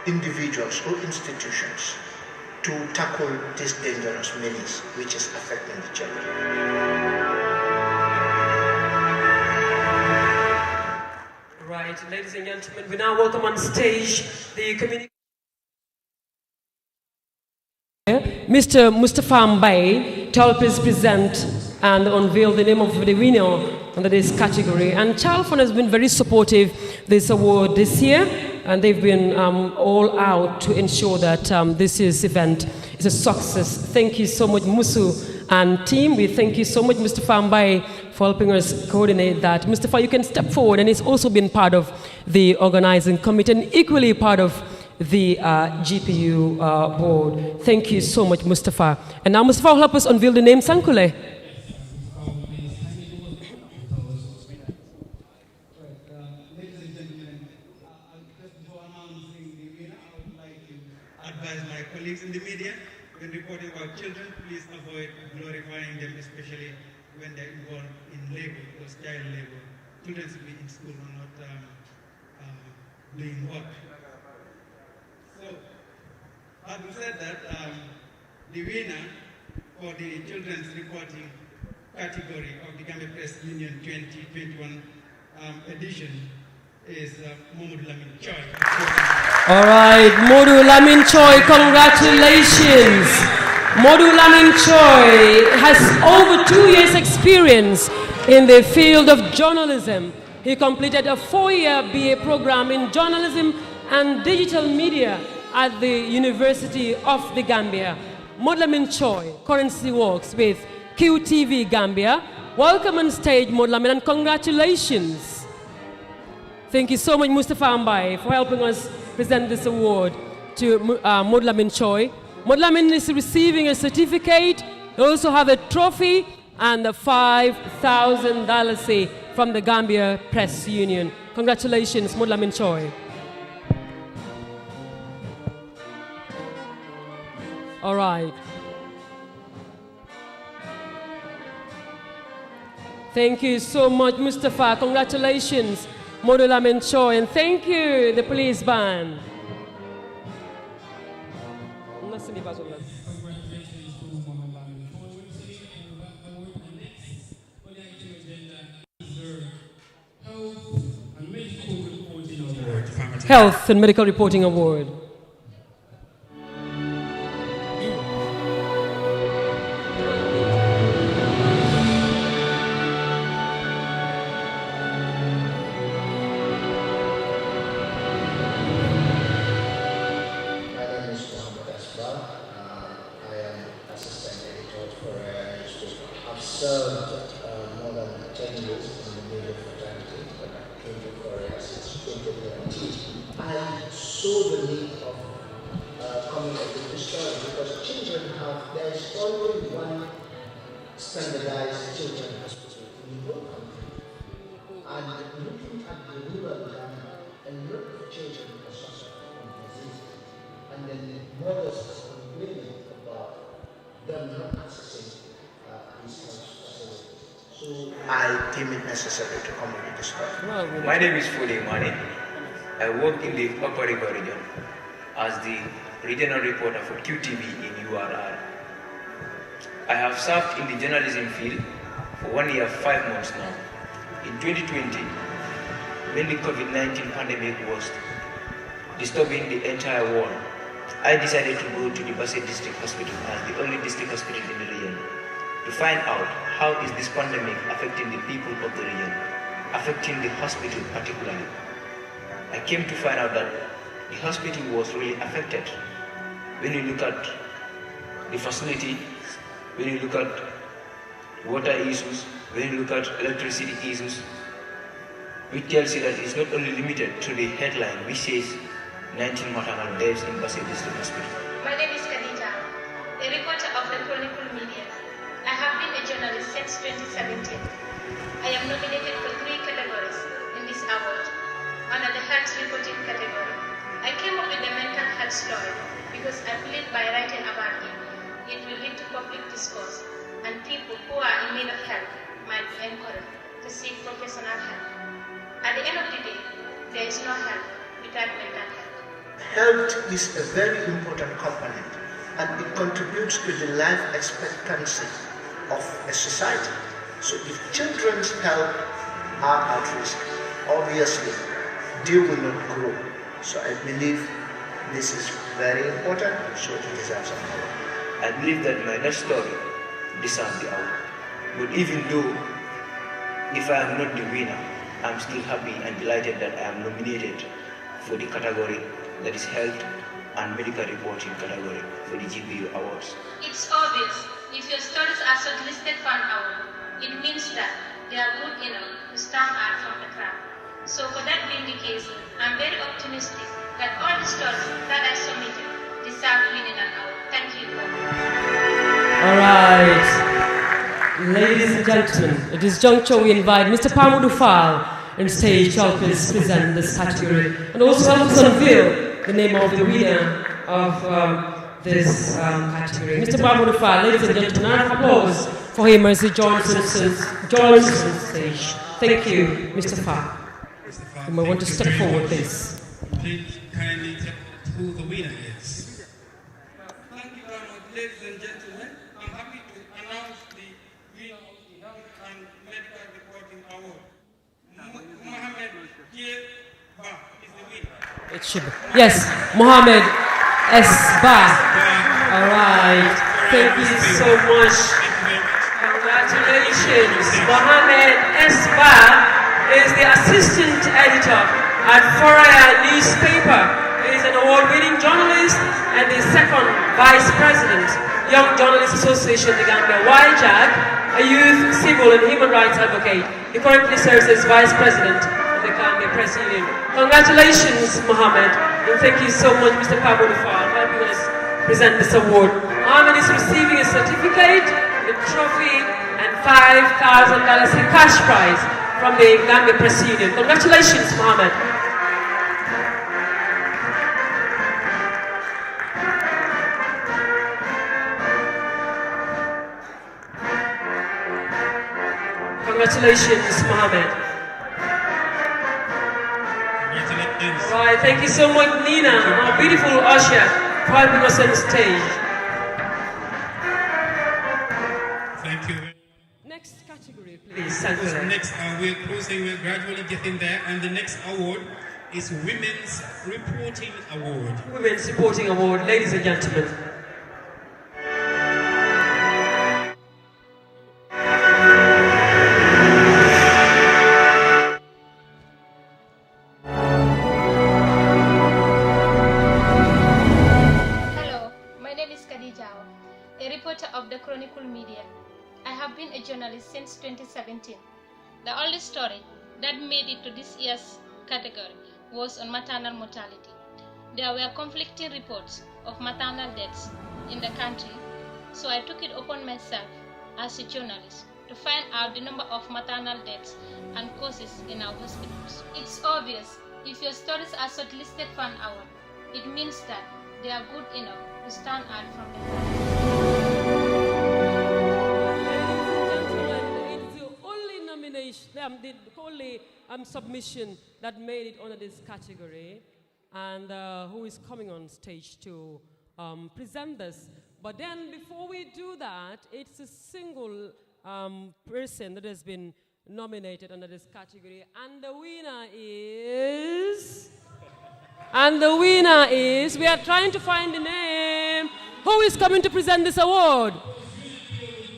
individuals or institutions to tackle this dangerous menace which is affecting the children. Right, ladies and gentlemen, we now welcome on stage the community. Mr. Mustafa Mbaye to help us present and unveil the name of the winner under this category. And Child Fund has been very supportive this award this year, and they've been all out to ensure that this year's event is a success. Thank you so much, Musu and team. We thank you so much, Mustafa Mbaye, for helping us coordinate that. Mustafa, you can step forward, and it's also been part of the organizing committee and equally part of the GPU board. Thank you so much, Mustafa. And now Mustafa will help us unveil the name Sankule. In the media, when reporting about children, please avoid glorifying them, especially when they're involved in labor, because child labor. Children should be in school and not doing work. So, having said that, the winner for the children's reporting category of the Gambia Press Union 2021 edition is Modu Lamin Choi. All right, Modu Lamin Choi, congratulations. Modu Lamin Choi has over 2 years experience in the field of journalism. He completed a 4-year BA program in journalism and digital media at the University of the Gambia. Modu Lamin Choi currently works with QTV Gambia. Welcome on stage, Modu Lamin, and congratulations. Thank you so much, Mustafa Mbaye, for helping us present this award to Modu Lamin Choi. Modu Lamin is receiving a certificate. They also have a trophy and a $5,000 from the Gambia Press Union. Congratulations, Modu Lamin Choi. All right. Thank you so much, Mustafa. Congratulations, Modu Lamin Choi, and thank you, the police band. Health and Medical Reporting Award. Coming up with this story because children have, there is there's only one standardized children's hospital in the whole country. And looking at the rural Ghana, a lot of children are suffering from disease. And then mothers are complaining about them not accessing these facilities. So I deem it necessary to come with this story. My name is Fode Mane. I work in the Upper River region as the regional reporter for QTV in URR. I have served in the journalism field for 1 year, 5 months now. In 2020, when the COVID-19 pandemic was disturbing the entire world, I decided to go to the Basse District Hospital as the only district hospital in the region to find out how is this pandemic affecting the people of the region, affecting the hospital particularly. I came to find out that the hospital was really affected. When you look at the facility, when you look at water issues, when you look at electricity issues, which tells you that it's not only limited to the headline which says 19 maternal deaths in Basse District Hospital. My name is Khadija, a reporter of the Chronicle Media. I have been a journalist since 2017. I am nominated for 3 categories in this award under the health reporting category. I came up with the mental health story because I believe by writing about it, it will lead to public discourse and people who are in need of help might be encouraged to seek professional help. At the end of the day, there is no help without mental health. Health is a very important component and it contributes to the life expectancy of a society. So if children's health are at risk, obviously they will not grow. So I believe this is very important, so it deserves an award. I believe that my next story deserves the award. But even though if I am not the winner, I'm still happy and delighted that I am nominated for the category that is health and medical reporting category for the GPU Awards. It's obvious, if your stories are shortlisted for an award, it means that they are good enough to stand out from the crowd. So for that being the case, I'm very optimistic that all the stories that I submitted deserve winning an award. Thank you. All right. Ladies and gentlemen, at this juncture we invite Mr. Pamudu Fall on stage to help us present this category and also help us unveil the name of the winner of this category. Mr. Pamudu Fall, ladies and gentlemen, round of applause for him as he joins us on stage. Thank you, Mr. Fall. You may want to step forward, please. Please kindly tell who the winner is. Thank you very much, ladies and gentlemen. I'm happy to announce the winner of the Health and Medical Reporting Award. Mohamed J. Ba is the winner. It should be. Yes, Mohamed S. Ba. All right. Thank you so much. Congratulations. Mohamed S. Ba is the assistant editor at Foraya newspaper. He is an award-winning journalist and the second vice president, Young Journalists Association, the Gambia, YJAG, a youth, civil and human rights advocate. He currently serves as vice president of the Gambia Press Union. Congratulations, Mohammed, and thank you so much, Mr. Pamudu Fall, for helping us present this award. Mohammed is receiving a certificate, a trophy, and $5,000 in cash prize from the Gambia Press Union. Congratulations, Mohammed. Congratulations, Mohammed. Congratulations. Right, thank you so much, Nina, our beautiful usher, for helping us on the stage. Thank you. Next category, please. Thank you. Next, we're closing, we're gradually getting there, and the next award is Women's Reporting Award. Women's Reporting Award, ladies and gentlemen. Hello, my name is Khadija, a reporter of the Chronicle Media. I have been a journalist since 2017. The only story that made it to this year's category was on maternal mortality. There were conflicting reports of maternal deaths in the country. So I took it upon myself as a journalist to find out the number of maternal deaths and causes in our hospitals. It's obvious, if your stories are shortlisted for an award, it means that they are good enough to stand out from the crowd. It's the only nomination, the only submission that made it under this category, and who is coming on stage to present this. But then before we do that, it's a single person that has been nominated under this category, and the winner is... we are trying to find the name. Who is coming to present this award?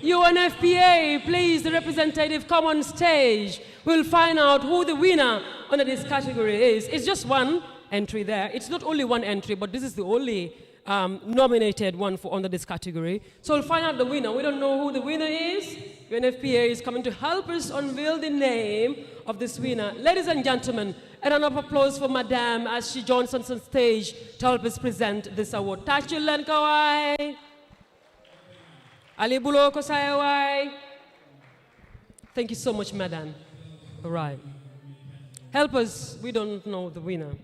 UNFPA, please, the representative, come on stage. We'll find out who the winner under this category is. It's just one entry there. It's not only one entry, but this is the only nominated one for under this category. So we'll find out the winner. We don't know who the winner is. UNFPA is coming to help us unveil the name of this winner. Ladies and gentlemen, a round of applause for Madame as she joins us on stage to help us present this award. Tachulan Kawai. Ali Buloko Sayawai. Thank you so much, Madam. All right. Help us, we don't know the winner.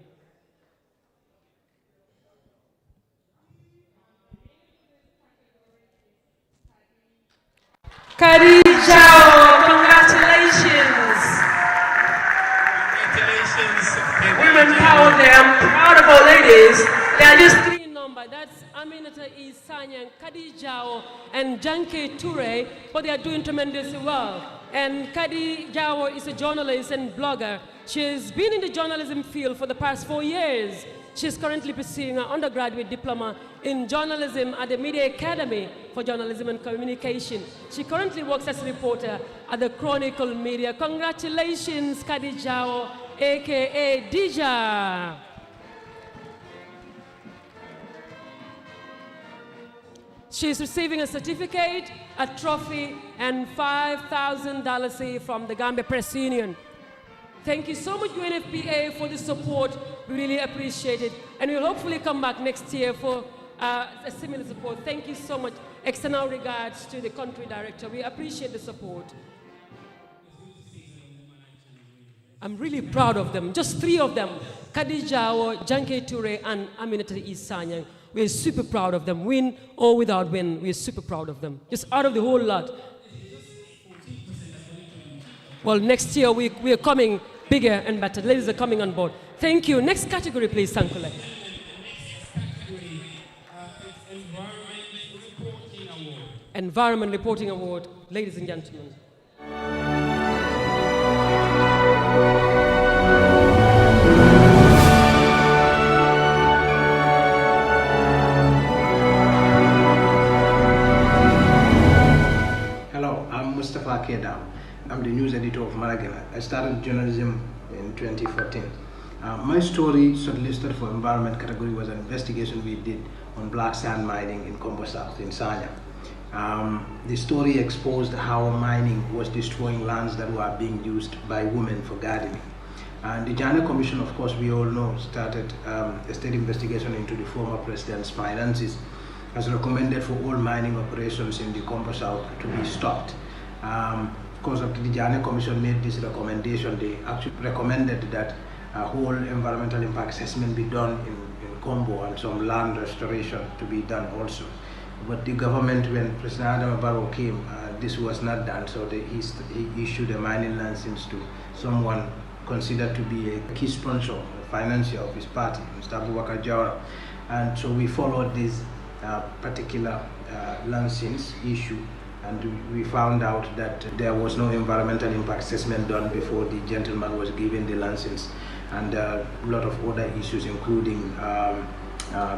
Khadija, congratulations. Congratulations. Women power there. I'm proud of our ladies. There are just three in number. That's Aminata Isanya, Khadija, and Janke Toure, but they are doing tremendously well. And Khadija is a journalist and blogger. She's been in the journalism field for the past 4 years. She's currently pursuing an undergraduate diploma in journalism at the Media Academy for Journalism and Communication. She currently works as a reporter at the Chronicle Media. Congratulations, Khadija, aka Dija. She's receiving a certificate, a trophy, and $5,000 from the Gambia Press Union. Thank you so much, UNFPA, for the support. We really appreciate it. And we'll hopefully come back next year for a similar support. Thank you so much. External regards to the country director. We appreciate the support. I'm really proud of them. Just three of them. Khadija, Janke Toure, and Aminata Isanyang. We're super proud of them. Win or without win, we're super proud of them. Just out of the whole lot. Well, next year we are coming bigger and better. Ladies are coming on board. Thank you. Next category, please, Sankule. Environment Reporting Award, ladies and gentlemen. Hello, I'm Mustafa Kedam. I'm the news editor of Maragana. I started journalism in 2014. My story, shortlisted for environment category, was an investigation we did on black sand mining in Kombo South in Sanya. The story exposed how mining was destroying lands that were being used by women for gardening. And the Jana Commission, of course, we all know, started a state investigation into the former president's finances, has recommended for all mining operations in the Kombo South to be stopped. Because of the Jana Commission made this recommendation, they actually recommended that a whole environmental impact assessment be done in Kombo and some land restoration to be done also. But the government, when President Adam Barrow came, this was not done, so he issued a mining license to someone considered to be a key sponsor, a financier of his party, Mr. Abubakar Jawara. And so we followed this particular license issue, and we found out that there was no environmental impact assessment done before the gentleman was given the license, and a lot of other issues, including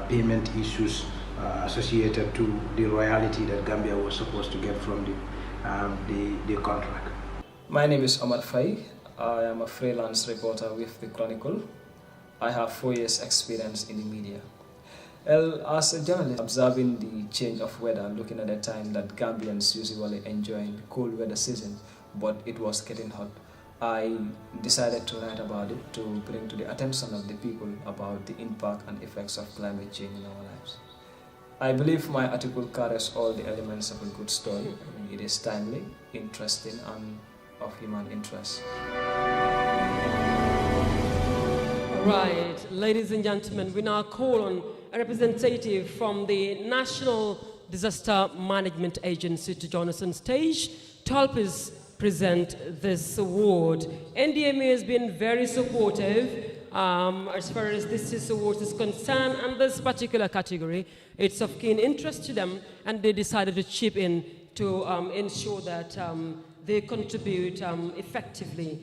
payment issues associated to the royalty that Gambia was supposed to get from the contract. My name is Omar Faye. I am a freelance reporter with the Chronicle. I have 4 years experience in the media. Well, as a journalist, observing the change of weather, looking at the time that Gambians usually enjoying cold weather season, but it was getting hot, I decided to write about it to bring to the attention of the people about the impact and effects of climate change in our lives. I believe my article carries all the elements of a good story. It is timely, interesting, and of human interest. Right, ladies and gentlemen, we now call on a representative from the National Disaster Management Agency to join us on stage to help us present this award. NDMA has been very supportive as far as this award is concerned, and this particular category, it's of keen interest to them, and they decided to chip in to ensure that they contribute effectively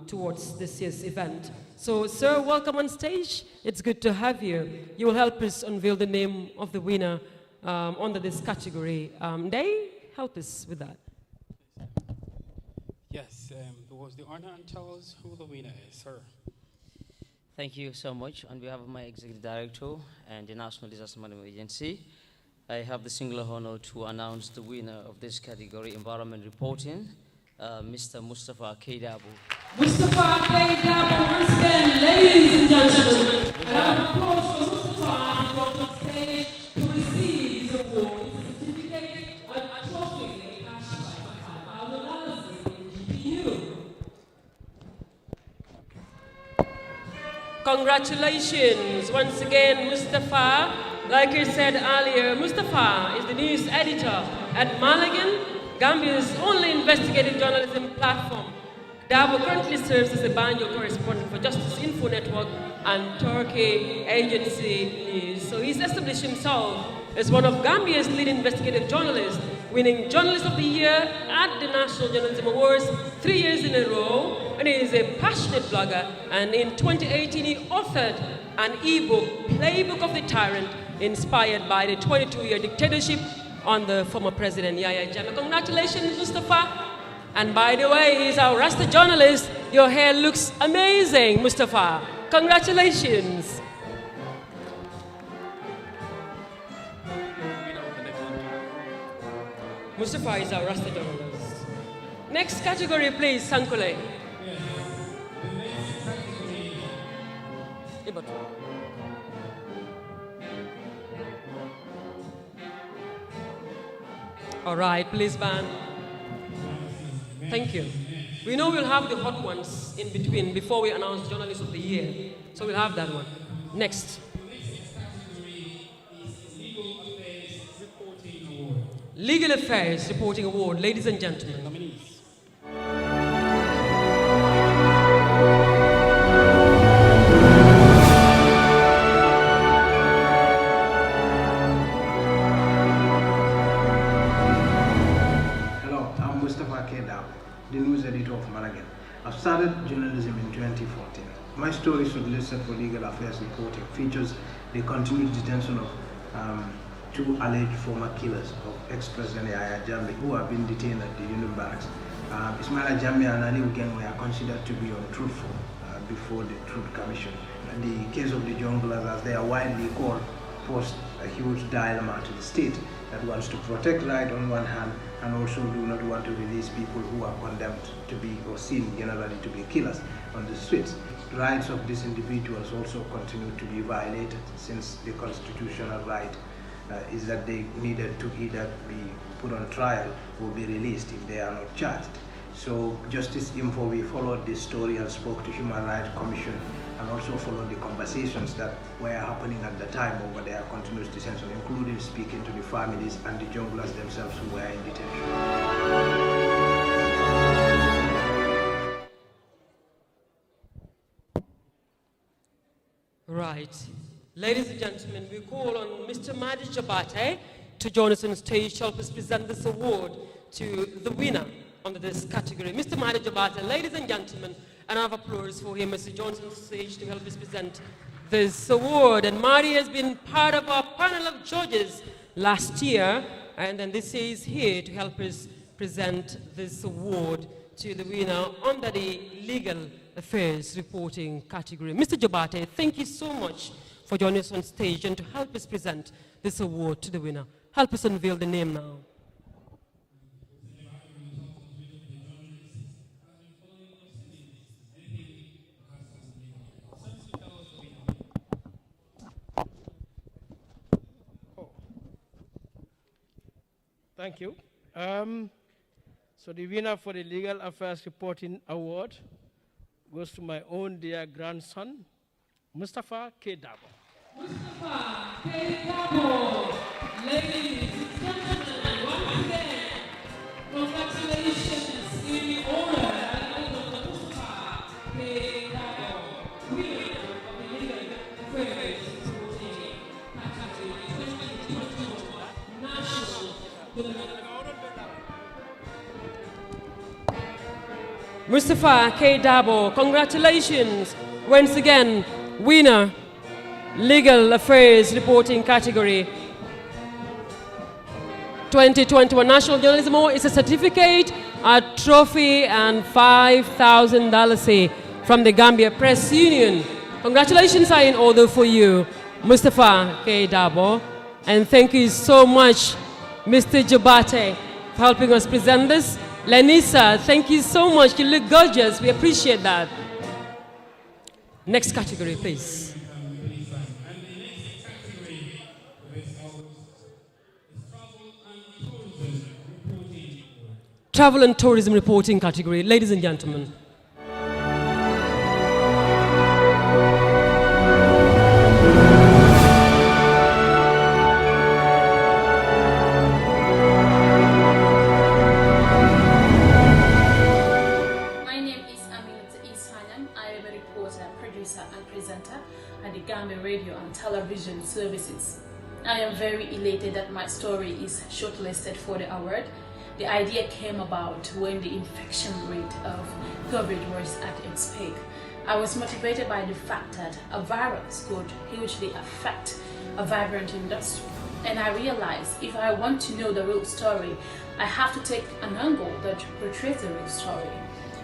towards this year's event. So, sir, welcome on stage. It's good to have you. You will help us unveil the name of the winner under this category. They help us with that. Yes, it was the honor and tell us who the winner is, sir. Thank you so much. On behalf of my Executive Director and the National Disaster Management Agency, I have the singular honor to announce the winner of this category, Environment Reporting, Mr. Mustafa Keidabo. Mustafa Keidabo, once again, ladies and gentlemen, a round of applause for Mustafa brought on stage to receive his award. It's a certificate, a trophy, cash by $5,000 in GPU. Congratulations once again, Mustafa. Like I said earlier, Mustafa is the news editor at Malagan, Gambia's only investigative journalism platform. Dabo currently serves as a Banjo correspondent for Justice Info Network and Turkey Agency News. So he's established himself as one of Gambia's leading investigative journalists, winning Journalist of the Year at the National Journalism Awards 3 years in a row. And he is a passionate blogger. And in 2018, he authored an ebook, Playbook of the Tyrant, inspired by the 22-year dictatorship on the former president, Yahya Jammeh. Congratulations, Mustafa. And by the way, he's our Rasta journalist. Your hair looks amazing, Mustafa. Congratulations. Mustafa is our Rasta journalist. Next category, please, Sankule. All right, please, band. Thank you. We know we'll have the hot ones in between before we announce Journalist of the Year. So we'll have that one. Next. Legal Affairs Reporting Award, ladies and gentlemen. The news editor of Malagan. I started journalism in 2014. My story shortlisted for Legal Affairs Reporting features the continued detention of two alleged former killers of ex-President Yahya Jammeh, who have been detained at the Union Barracks. Ismaila Jammeh and Ali Ugeng were considered to be untruthful before the Truth Commission. The case of the junglers, as they are widely called, posed a huge dilemma to the state that wants to protect right on one hand and also do not want to release people who are condemned to be or seen generally to be killers on the streets. The rights of these individuals also continue to be violated, since the constitutional right is that they needed to either be put on trial or be released if they are not charged. So Justice Info, we followed this story and spoke to Human Rights Commission and also followed the conversations that were happening at the time over their continuous detention, including speaking to the families and the junglers themselves who were in detention. Right. Ladies and gentlemen, we call on Mr. Madi Jabate to join us on stage to help us present this award to the winner under this category. Mr. Madi Jabate, ladies and gentlemen, and I have applause for him as he joins on stage to help us present this award. And Madi has been part of our panel of judges last year, and then this year is here to help us present this award to the winner under the Legal Affairs Reporting category. Mr. Jabate, thank you so much for joining us on stage and to help us present this award to the winner. Help us unveil the name now. Thank you. So the winner for the Legal Affairs Reporting Award goes to my own dear grandson, Mustafa K. Dabo. Mustafa K. Dabo, ladies and gentlemen, once again, congratulations in order of Mustafa K. Dabo, winner of the Legal Affairs Reporting Category 2021 National. Mustafa K. Dabo, congratulations once again, winner, Legal Affairs Reporting Category 2021 National Journalism Award. It's a certificate, a trophy, and $5,000 from the Gambia Press Union. Congratulations are in order for you, Mustafa K. Dabo. And thank you so much, Mr. Jabate, for helping us present this. Lenisa, thank you so much. You look gorgeous. We appreciate that. Next category, please. Travel and Tourism Reporting category. Ladies and gentlemen. Radio and television services. I am very elated that my story is shortlisted for the award. The idea came about when the infection rate of COVID was at its peak. I was motivated by the fact that a virus could hugely affect a vibrant industry. And I realized if I want to know the real story, I have to take an angle that portrays the real story.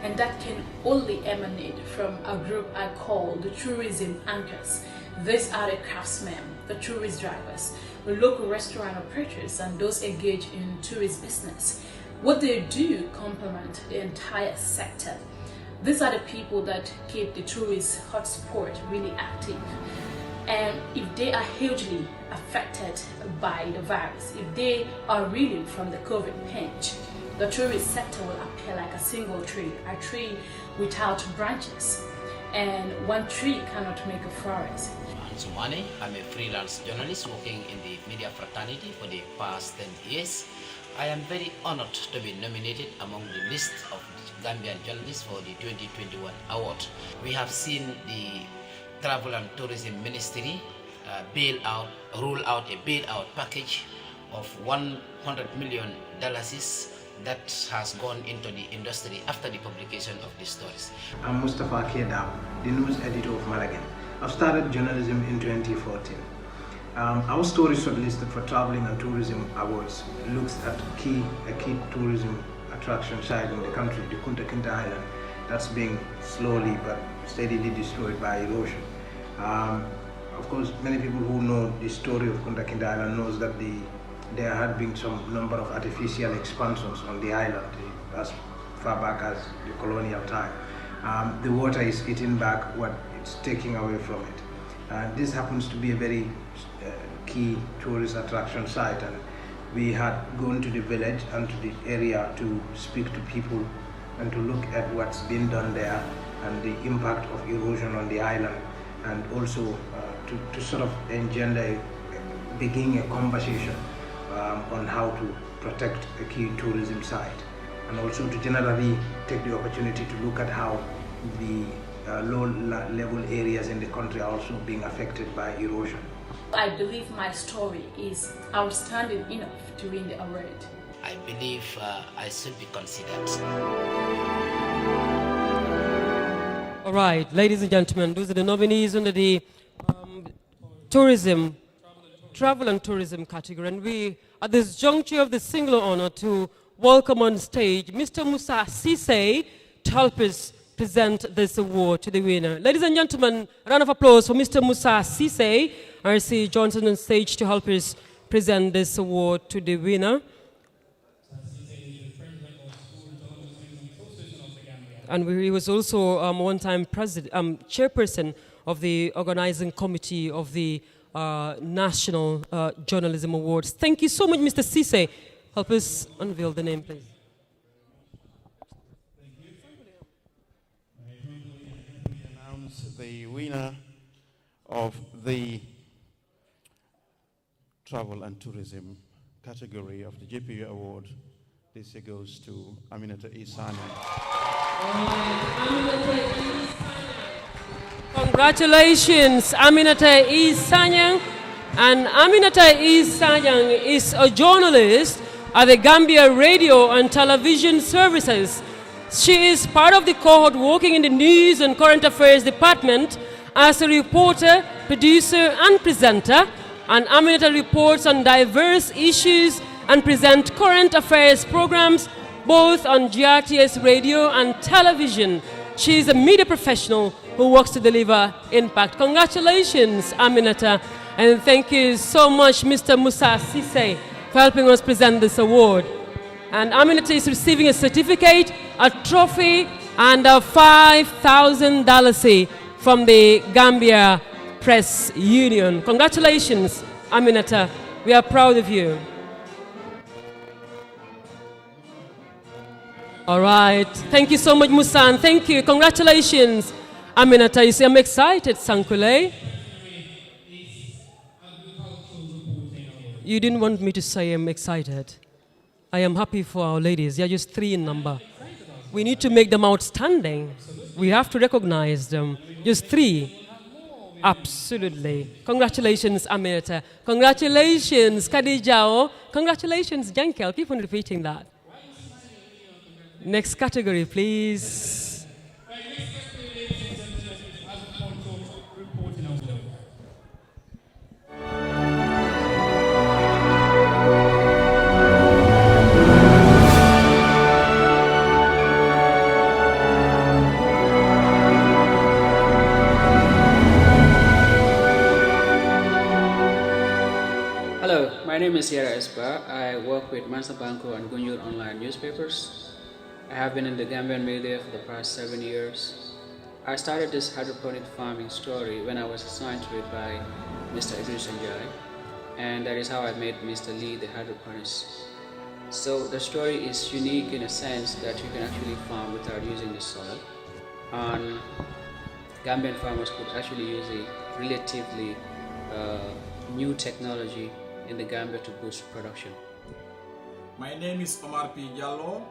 And that can only emanate from a group I call the tourism anchors. These are the craftsmen, the tourist drivers, the local restaurant operators, and those engaged in tourist business. What they do complement the entire sector. These are the people that keep the tourist hotspot really active. And if they are hugely affected by the virus, if they are reeling from the COVID pinch, the tourist sector will appear like a single tree, a tree without branches. And one tree cannot make a forest. Sumane, I'm a freelance journalist working in the media fraternity for the past 10 years. I am very honored to be nominated among the list of Gambian journalists for the 2021 award. We have seen the Travel and Tourism Ministry roll out a bailout package of $100 million that has gone into the industry after the publication of these stories. I'm Mustafa K. Dabo, the news editor of Malagan. I started journalism in 2014. Our story shortlisted for Traveling and Tourism Awards looks at a key tourism attraction site in the country, the Kunta Kinte Island, that's being slowly but steadily destroyed by erosion. Of course, many people who know the story of Kunta Kinte Island knows that there had been some number of artificial expansions on the island as far back as the colonial time. The water is eating back what it's taking away from it. This happens to be a very key tourist attraction site, and we had gone to the village and to the area to speak to people and to look at what's been done there and the impact of erosion on the island, and also to sort of begin a conversation on how to protect a key tourism site, and also to generally take the opportunity to look at how the low-level areas in the country are also being affected by erosion. I believe my story is outstanding enough to win the award. I believe I should be considered. All right, ladies and gentlemen, those are the nominees under the Travel and Tourism category. And we, at this juncture of the singular honor, to welcome on stage Mr. Musa Sise to help us present this award to the winner. Ladies and gentlemen, a round of applause for Mr. Musa Sise. I see Johnson on stage to help us present this award to the winner. And he was also one-time chairperson of the organizing committee of the National Journalism Awards. Thank you so much, Mr. Sise, help us unveil the name, please. Announce the winner of the Travel and Tourism category of the JPU Award. This year goes to Aminata Isanya. Congratulations, Aminata Isanyang. And Aminata Isanyang is a journalist at the Gambia Radio and Television Services. She is part of the cohort working in the News and Current Affairs Department as a reporter, producer, and presenter. And Aminata reports on diverse issues and presents current affairs programs both on GRTS radio and television. She is a media professional who works to deliver impact. Congratulations, Aminata. And thank you so much, Mr. Musa Sise, for helping us present this award. And Aminata is receiving a certificate, a trophy, and a $5,000 from the Gambia Press Union. Congratulations, Aminata. We are proud of you. All right. Thank you so much, Musa, and thank you. Congratulations, Aminata. You see, I'm excited, Sankule. You didn't want me to say I'm excited. I am happy for our ladies. They are just 3 in number. We need to make them outstanding. We have to recognize them. Just 3. Absolutely. Congratulations, Aminata. Congratulations, Khadijao. Congratulations, Jankel. Keep on repeating that. Next category, please. My name is Yara Espa. I work with Mansa Banco and Gunjur online newspapers. I have been in the Gambian media for the past 7 years. I started this hydroponic farming story when I was assigned to it by Mr. Idris Njai, and that is how I met Mr. Lee, the hydroponist. So the story is unique in a sense that you can actually farm without using the soil, and Gambian farmers could actually use a relatively new technology in the Gambia to boost production. My name is Omar P. Jallo.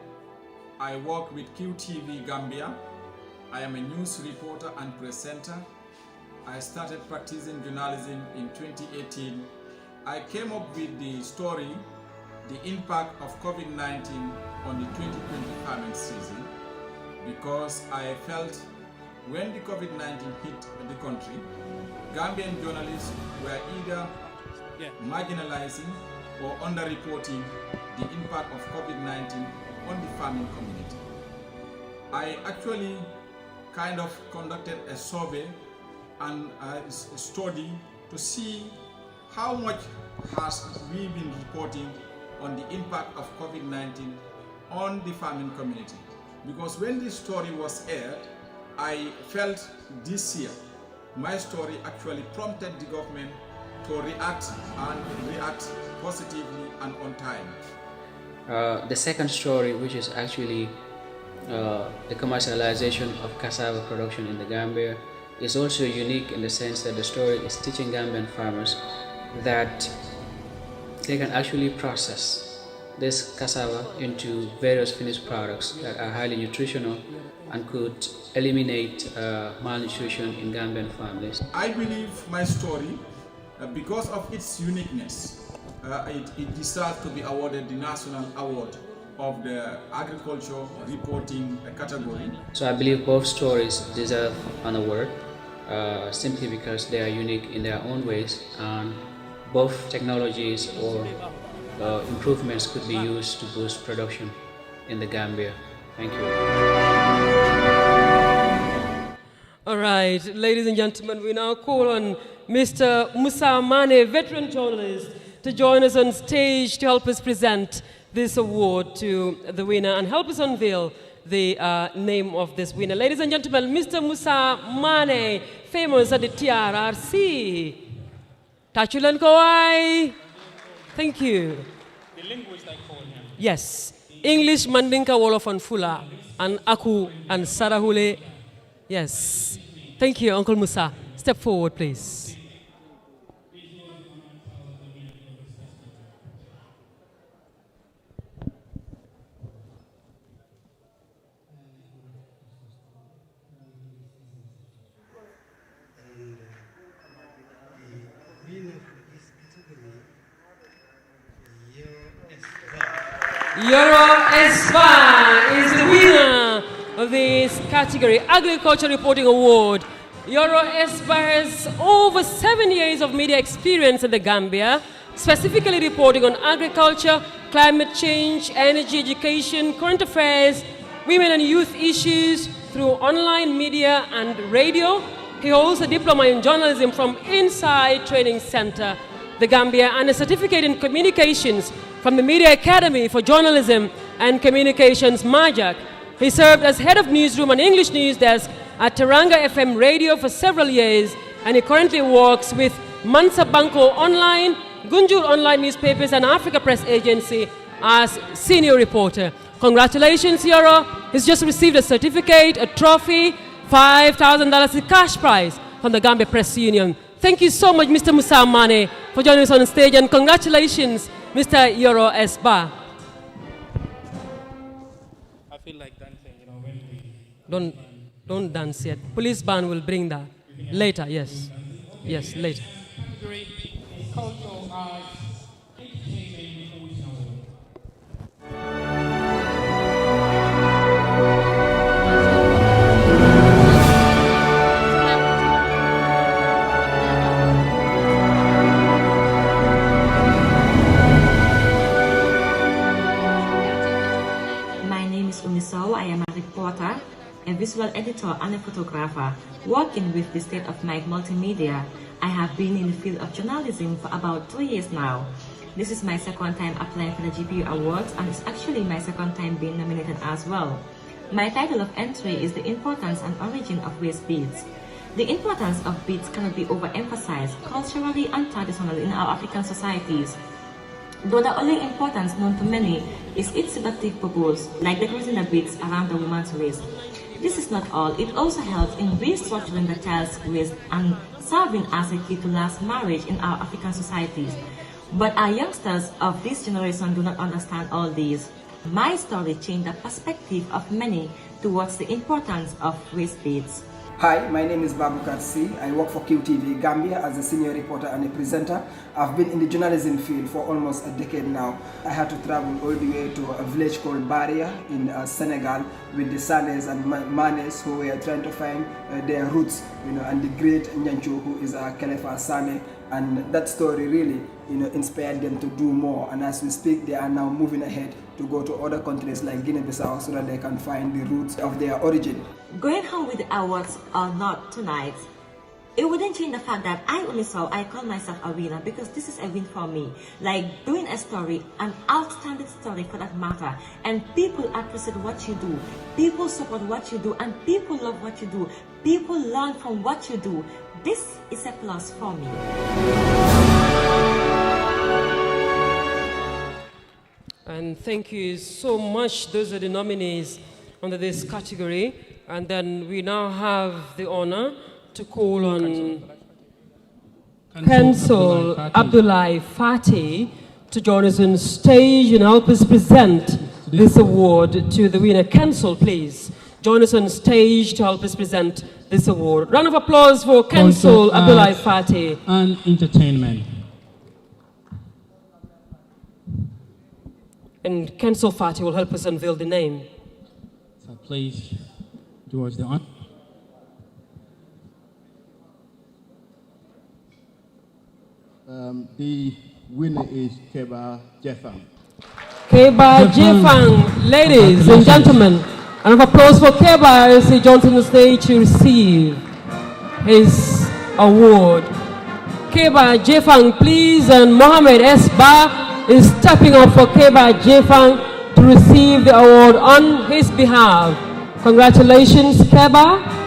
I work with QTV Gambia. I am a news reporter and presenter. I started practicing journalism in 2018. I came up with the story, the impact of COVID-19 on the 2020 farming season, because I felt when the COVID-19 hit the country, Gambian journalists were either marginalizing or underreporting the impact of COVID-19 on the farming community. I actually kind of conducted a survey and a study to see how much has we been reporting on the impact of COVID-19 on the farming community. Because when this story was aired, I felt this year my story actually prompted the government to react positively and on time. The second story, which is actually the commercialization of cassava production in the Gambia, is also unique in the sense that the story is teaching Gambian farmers that they can actually process this cassava into various finished products that are highly nutritional and could eliminate malnutrition in Gambian families. I believe my story, because of its uniqueness, it deserves to be awarded the National Award of the Agriculture Reporting category. So I believe both stories deserve an award simply because they are unique in their own ways, and both technologies or improvements could be used to boost production in the Gambia. Thank you. All right, ladies and gentlemen, we now call on Mr. Musa Mane, veteran journalist, to join us on stage to help us present this award to the winner and help us unveil the name of this winner. Ladies and gentlemen, Mr. Musa Mane, famous at the TRRC. Tachulan Kawai. Thank you. The linguist I call him. Yes. English, Mandinka, Wolof, and Fula, and Aku, and Sarahule. Yes. Thank you, Uncle Musa. Step forward, please. Yoro Espa is the winner of this category, Agriculture Reporting Award. Yoro Espa has over 7 years of media experience in the Gambia, specifically reporting on agriculture, climate change, energy, education, current affairs, women and youth issues through online media and radio. He holds a diploma in journalism from Inside Training Center, the Gambia, and a certificate in communications from the Media Academy for Journalism and Communications, MAJAC. He served as head of newsroom and English news desk at Teranga FM Radio for several years, and he currently works with Mansa Banco Online, Gunjur Online Newspapers, and Africa Press Agency as senior reporter. Congratulations, Yoro. He's just received a certificate, a trophy, $5,000 in cash prize from the Gambia Press Union. Thank you so much, Mr. Musa Mane, for joining us on stage, and congratulations, Mr. Yoro Esba. I feel like dancing, you know, when we... Don't dance yet. Police band will bring that later, yes. Yes, later. Cultural arts, entertainment, My name is Umisao. I am a reporter, a visual editor, and a photographer. Working with the State of Mind Multimedia, I have been in the field of journalism for about 2 years now. This is my second time applying for the GPU Awards, and it's actually my second time being nominated as well. My title of entry is The Importance and Origin of Waist Beads. The importance of beads cannot be overemphasized culturally and traditionally in our African societies. Though the only importance known to many is its seductive purpose, like decorating the beads around the woman's waist. This is not all. It also helps in restructuring the child's waist and serving as a key to last marriage in our African societies. But our youngsters of this generation do not understand all these. My story changed the perspective of many towards the importance of waist beads. Hi, my name is Babu Katsi. I work for QTV Gambia as a senior reporter and a presenter. I've been in the journalism field for almost a decade now. I had to travel all the way to a village called Baria in Senegal with the Sanes and Manes who were trying to find their roots, and the great Nyancho, who is Kelefa Sane. And that story really, inspired them to do more. And as we speak, they are now moving ahead to go to other countries like Guinea-Bissau so that they can find the roots of their origin. Going home with the awards or not tonight, it wouldn't change the fact that I call myself a winner, because this is a win for me. Like doing a story, an outstanding story for that matter, and people appreciate what you do, people support what you do, and people love what you do, people learn from what you do. This is a plus for me. And thank you so much. Those are the nominees under this category. And then we now have the honor to call on Kansel Abdullahi Fati to join us on stage and help us present this award to the winner. Kansel, please join us on stage to help us present this award. Round of applause for Kansel Abdullahi Fati. And entertainment. And Kansel Fati will help us unveil the name. So please, towards the honor. The winner is Keba Jeffang. Keba Jeffang, ladies and gentlemen, a round of applause for Keba as he joins on the stage to receive his award. Keba Jeffang, please, and Mohammed S. Ba is stepping up for Keba Jeffang to receive the award on his behalf. Congratulations, Keba.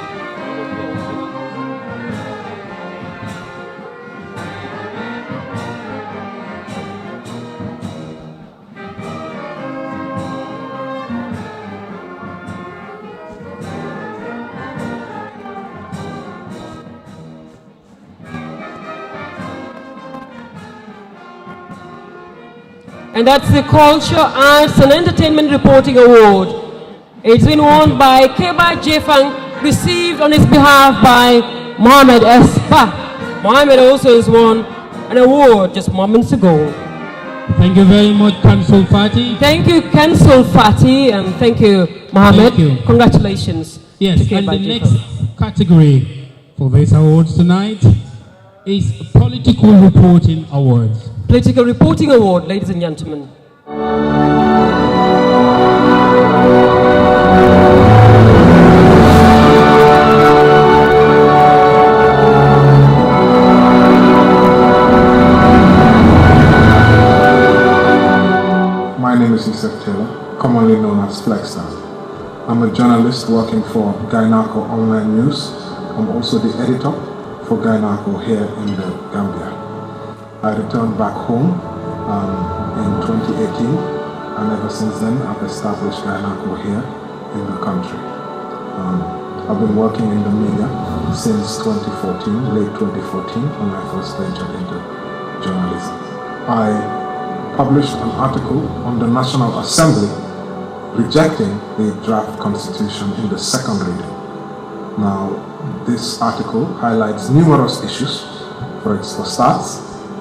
and that's the Culture, Arts and Entertainment Reporting Award. It's been won by Keba Jefang, received on his behalf by Mohamed Espa. Mohamed also has won an award just moments ago. Thank you very much, Council Fati. Thank you, Council Fati, and thank you, Mohamed. Thank you. Congratulations. Yes, and the next category for this awards tonight is Political Reporting Awards. Political Reporting Award, ladies and gentlemen. My name is Yusuf Taylor, commonly known as Flexstar. I'm a journalist working for Gainako Online News. I'm also the editor for Gainako here in the Gambia. I returned back home in 2018, and ever since then I've established Gainako here in the country. I've been working in the media since 2014, late 2014, when I first ventured into journalism. I published an article on the National Assembly rejecting the draft constitution in the second reading. Now, this article highlights numerous issues. For starts,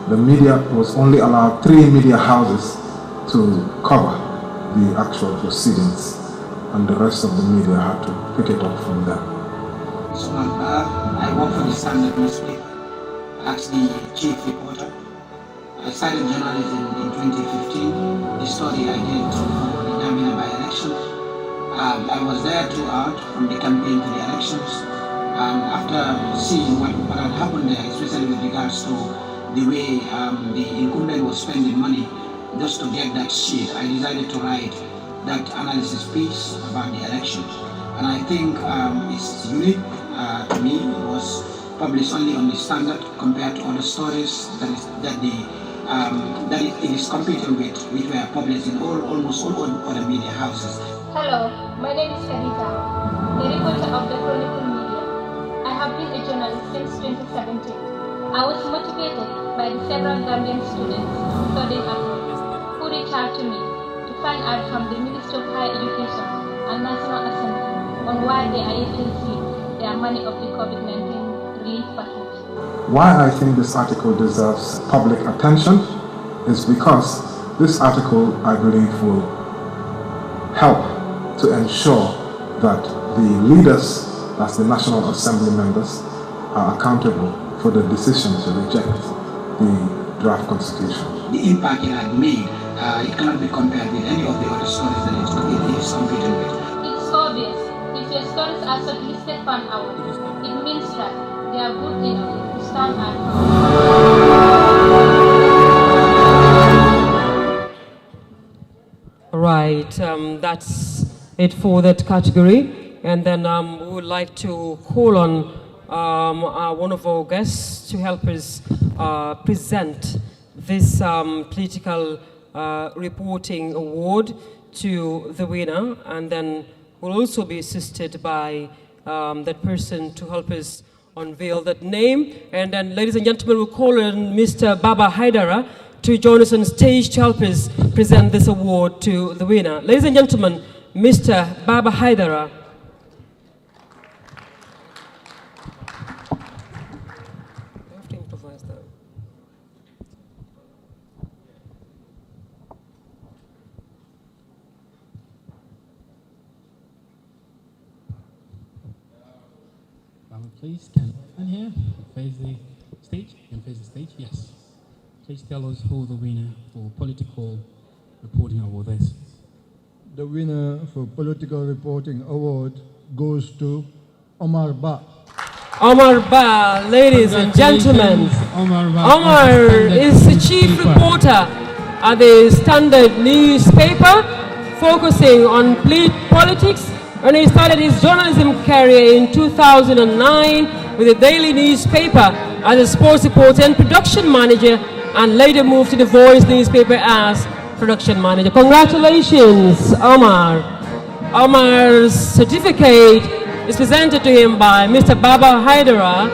the media was only allowed 3 media houses to cover the actual proceedings, and the rest of the media had to pick it up from there. I work for the Standard newspaper as the chief reporter. I started journalism in 2015. The story I did for the Gambia by-elections. I was there throughout, from the campaign to the elections. After seeing what had happened there, especially with regards to the way the incumbent was spending money just to get that seat, I decided to write that analysis piece about the elections. And I think it's unique to me. It was published only on the Standard compared to other stories that it is competing with, which were published in almost all other media houses. Hello, my name is Khadija, a reporter of the Chronicle Media. I have been a journalist since 2017. I was motivated by the several Gambian students studying abroad who reached out to me to find out from the Ministry of Higher Education and National Assembly on why they are able to receive their money of the COVID-19 relief package. Why I think this article deserves public attention is because this article, I believe, will help to ensure that the leaders, as the National Assembly members, are accountable for the decision to reject the draft constitution. The impact it had made, it cannot be compared with any of the other stories that it is competing with. It's obvious. If your stories are shortlisted for an award, it means that they are good enough to stand at home. Right, that's it for that category. And then we would like to call on one of our guests to help us present this political reporting award to the winner. And then we'll also be assisted by that person to help us unveil that name. And then, ladies and gentlemen, we'll call on Mr. Baba Haidara to join us on stage to help us present this award to the winner. Ladies and gentlemen, Mr. Baba Haidara. I have to improvise that. Please, can stand here, face the stage, you can face the stage, yes. Please tell us who the winner for Political Reporting Award is. The winner for Political Reporting Award goes to Omar Ba. Omar Ba, ladies and gentlemen. Omar is the chief reporter at the Standard newspaper, focusing on politics. And he started his journalism career in 2009 with the daily newspaper as a sports reporter and production manager, and later moved to the Voice newspaper as production manager. Congratulations, Omar. Omar's certificate is presented to him by Mr. Baba Haidara,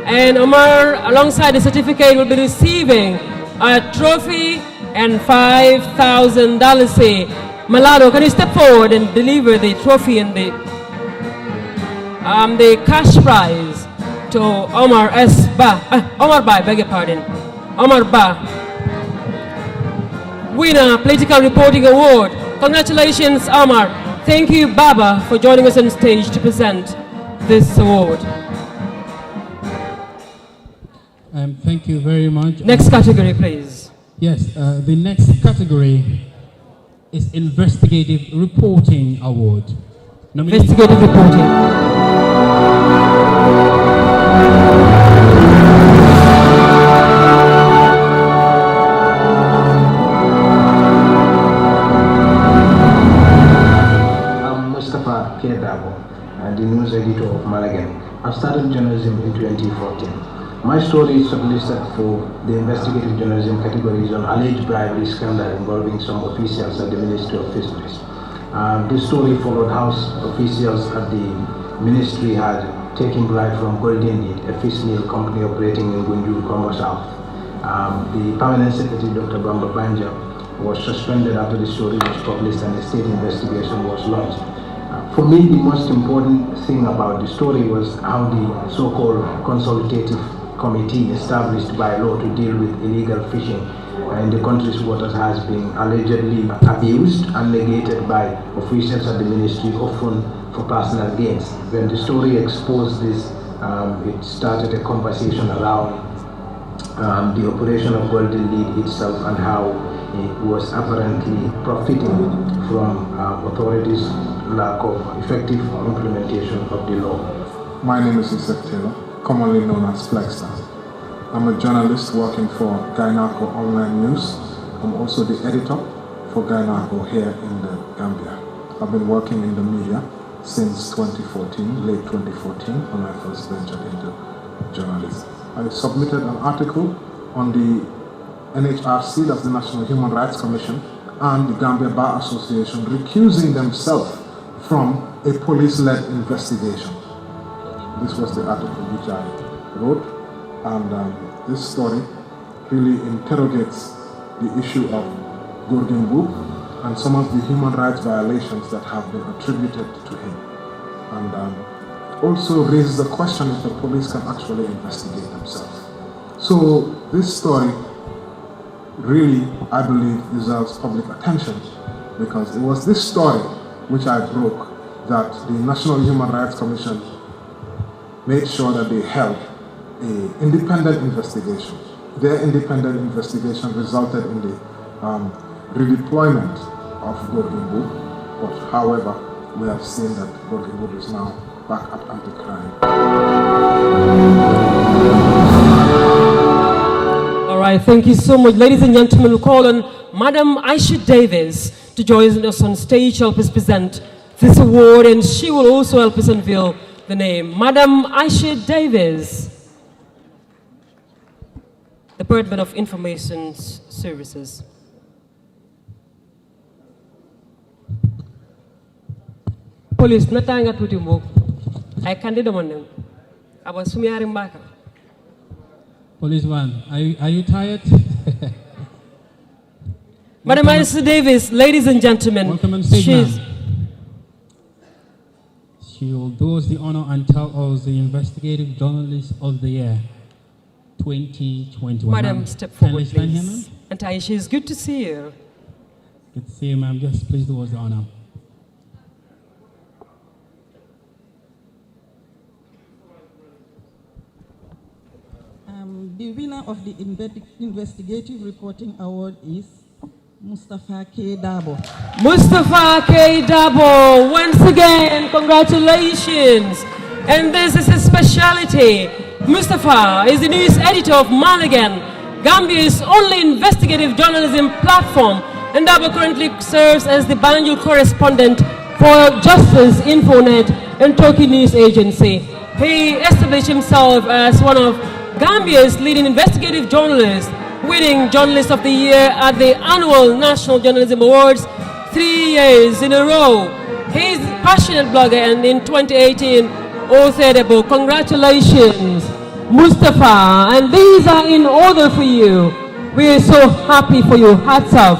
and Omar, alongside the certificate, will be receiving a trophy and $5,000. Malado, can you step forward and deliver the trophy and the cash prize to Omar S. Ba? Omar Ba, beg your pardon. Omar Ba, winner, Political Reporting Award. Congratulations, Omar. Thank you, Baba, for joining us on stage to present this award. Thank you very much. Next category, please. Yes, the next category is Investigative Reporting Award. Investigative Reporting. The news editor of Malagan. I started journalism in 2014. My story is shortlisted for the investigative journalism categories on alleged bribery scandal involving some officials at the Ministry of Fisheries. This story followed how officials at the ministry had taken bribe from Golden Lead, a fish meal company operating in Gunjur, Congo South. The permanent secretary, Dr. Bamba Banja, was suspended after the story was published and a state investigation was launched. For me, the most important thing about the story was how the so-called consultative committee established by law to deal with illegal fishing in the country's waters has been allegedly abused and negated by officials at the ministry, often for personal gains. When the story exposed this, it started a conversation around the operation of Golden Lead itself and how it was apparently profiting from authorities' lack of effective implementation of the law. My name is Isaac Taylor, commonly known as Flexstar. I'm a journalist working for Gainako Online News. I'm also the editor for Gainako here in the Gambia. I've been working in the media since 2014, late 2014, when I first ventured into journalism. I submitted an article on the NHRC, that's the National Human Rights Commission, and the Gambia Bar Association recusing themselves from a police-led investigation. This was the article which I wrote, and this story really interrogates the issue of Gorgon Book and some of the human rights violations that have been attributed to him. And also raises the question if the police can actually investigate themselves. So this story really, I believe, deserves public attention because it was this story which I broke that the National Human Rights Commission made sure that they held an independent investigation. Their independent investigation resulted in the redeployment of Gorgon Book, but however, we have seen that Gorgon Book is now back at anti-crime. All right, thank you so much. Ladies and gentlemen, we call on Madam Aisha Davis to join us on stage, help us present this award, and she will also help us unveil the name. Madam Aisha Davis, Department of Information Services. Police, natanga tuti mo. I can't do one. I was sumiaring back. Police one, are you tired? Madam Aisha Davis, ladies and gentlemen, welcome on stage, ma'am. She will do us the honor and tell us the Investigative Journalist of the Year 2021. Madam, step forward, please. And Aisha, it's good to see you. Good to see you, ma'am. Just please do us the honor. The winner of the Investigative Reporting Award is Mustafa K. Dabo. Mustafa K. Dabo, once again, congratulations. And this is his specialty. Mustafa is the news editor of Malagan, Gambia's only investigative journalism platform, and Dabo currently serves as the Banjul correspondent for Justice Infonet and Turkey News Agency. He established himself as one of Gambia's leading investigative journalists, winning Journalist of the Year at the annual National Journalism Awards 3 years in a row. He's a passionate blogger and in 2018 authored a book. Congratulations, Mustafa. And these are in order for you. We are so happy for you. Hats off.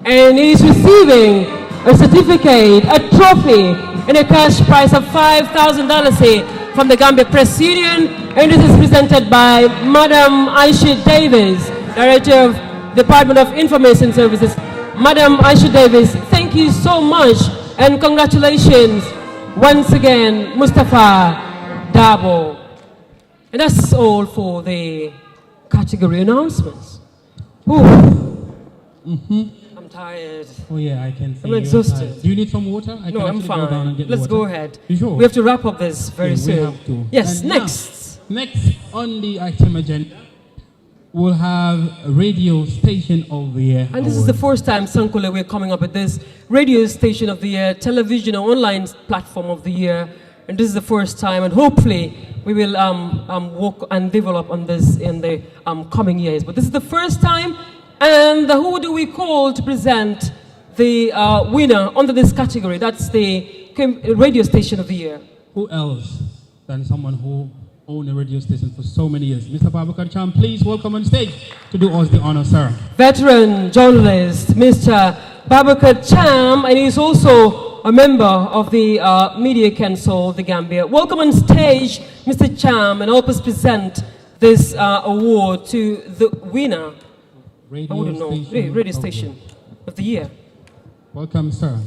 And he is receiving a certificate, a trophy, and a cash prize of $5,000 from the Gambia Press Union. And this is presented by Madam Aisha Davis, Director of Department of Information Services. Madam Aisha Davis, thank you so much, and congratulations once again, Mustafa Dabo. And that's all for the category announcements. I'm tired. Oh yeah, I can see. I'm exhausted. Do you need some water? No, I'm fine. Go down and get Let's water. go ahead. You sure? We have to wrap up this very soon. We have to. Yes, And next. Next on the item agenda, we'll have a radio station of the year. And this is the first time, Sankule, we're coming up with this radio station of the year, television or online platform of the year. And this is the first time, and hopefully we will work and develop on this in the coming years. But this is the first time, and who do we call to present the winner under this category? That's the radio station of the year. Who else than someone who owned a radio station for so many years? Mr. Babakar Cham, please welcome on stage to do us the honor, sir. Veteran journalist, Mr. Babakar Cham, and he's also a member of the Media Council of the Gambia. Welcome on stage, Mr. Cham, and help us present this award to the winner. Radio station of the year. Welcome, sir.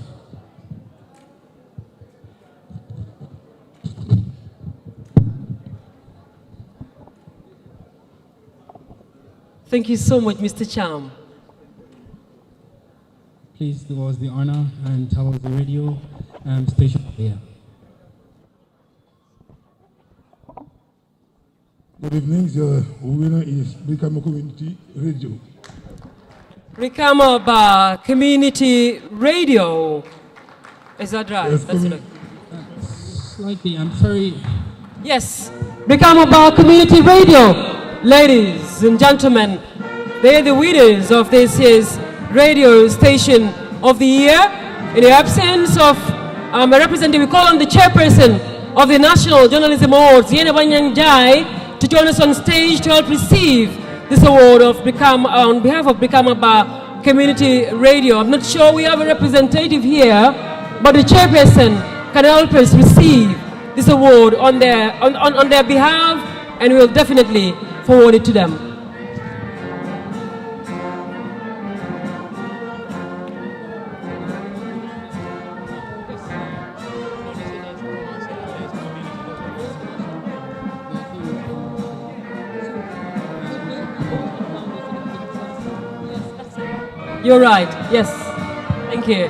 Thank you so much, Mr. Cham. Please do us the honor and tell us the radio station here. Good evening. The winner is Brikama Community Radio. Brikama Ba Community Radio. Is that right? Yes, That's right. Slightly, I'm sorry. Yes, Brikama Ba Community Radio. Ladies and gentlemen, they're the winners of this year's radio station of the year. In the absence of a representative, we call on the chairperson of the National Journalism Awards, Yene Banyang Jai, to join us on stage to help receive this award on behalf of Brikama Ba Community Radio. I'm not sure we have a representative here, but the chairperson can help us receive this award on their behalf, and we'll definitely forward it to them. You're right, yes. Thank you.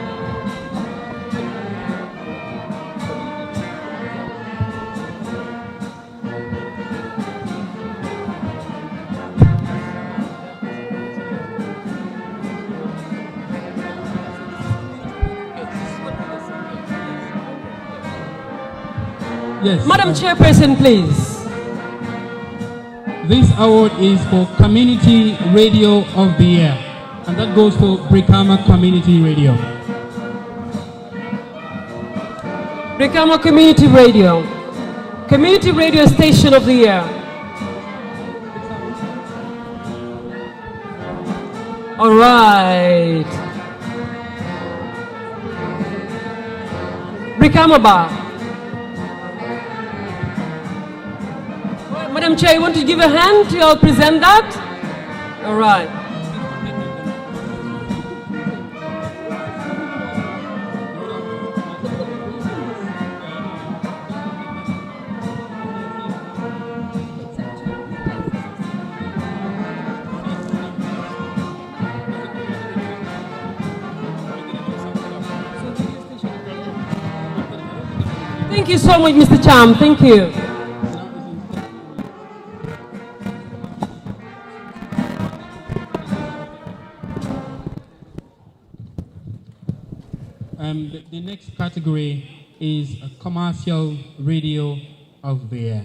Yes. Madam Chairperson, please. This award is for Community Radio of the Year, and that goes to Brikama Community Radio. Brikama Community Radio. Community Radio Station of the Year. All right. Brikama Ba. Madam Chair, you want to give a hand to help present that? All right. Thank you so much, Mr. Cham. Thank you. The next category is a commercial radio of the year.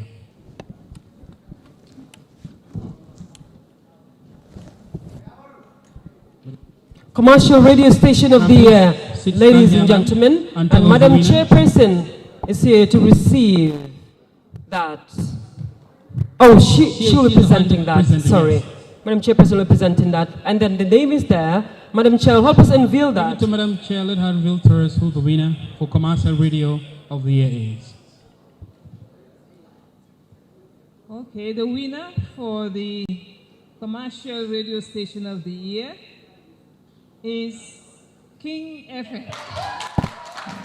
Commercial radio station of the year, ladies and gentlemen, and Madam Chairperson is here to receive that. Oh, she will be presenting that. Sorry. Yes. Madam Chairperson will be presenting that. And then the name is there. Madam Chair, help us unveil that. To Madam Chair, let her reveal to us who the winner for Commercial Radio of the Year is. Okay, the winner for the Commercial Radio Station of the Year is King FM.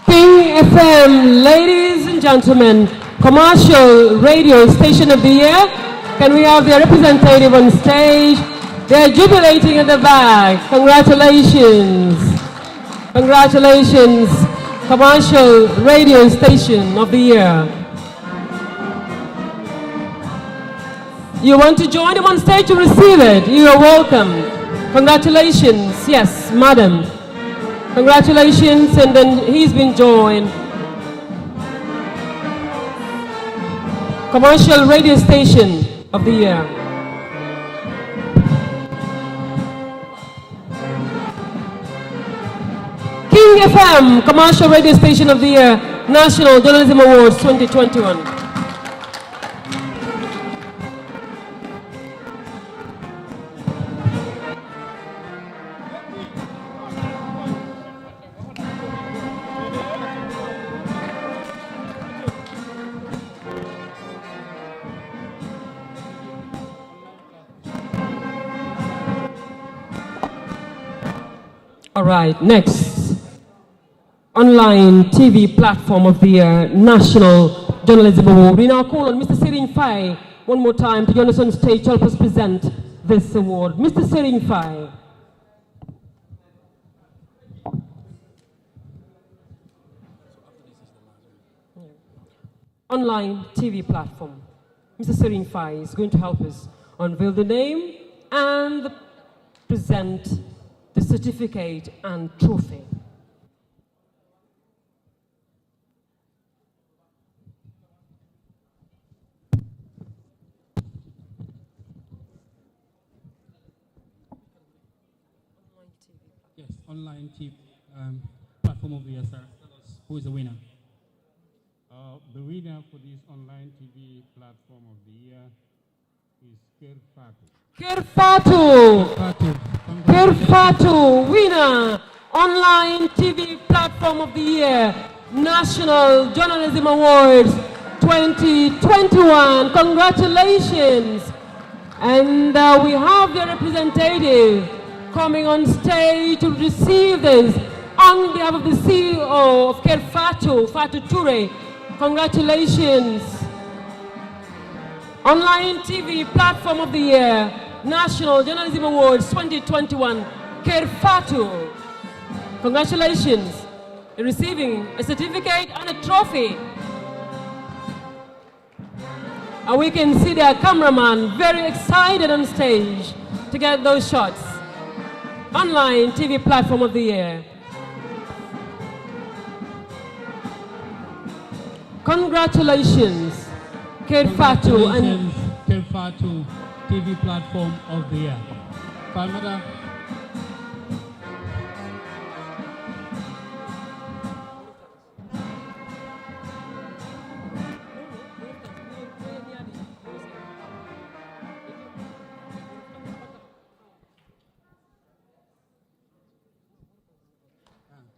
King FM, ladies and gentlemen, Commercial Radio Station of the Year. Can we have their representative on stage? They're jubilating at the back. Congratulations. Congratulations, Commercial Radio Station of the Year. You want to join them on stage to receive it? You are welcome. Congratulations. Yes, madam. Congratulations, and then he's been joined. Commercial Radio Station of the Year. King FM, Commercial Radio Station of the Year, National Journalism Awards 2021. All right, next. Online TV Platform of the Year, National Journalism Award. We now call on Mr. Sering Fai one more time to join us on stage to help us present this award. Mr. Sering Fai. Online TV Platform. Mr. Sering Fai is going to help us unveil the name and present the certificate and trophy. Yes, online TV platform of the year, sir. Tell us who is the winner. The winner for this online TV platform of the year is Kerfatu. Kerfatu, winner, online TV platform of the year, National Journalism Awards 2021. Congratulations. And we have the representative coming on stage to receive this on behalf of the CEO of Kerfatu, Fatou Toure. Congratulations. Online TV Platform of the Year, National Journalism Awards 2021, Kerfatu. Congratulations. You're receiving a certificate and a trophy. And we can see their cameraman very excited on stage to get those shots. Online TV Platform of the Year. Congratulations, Kerfatu. And Kerfatu TV Platform of the Year. Palmada.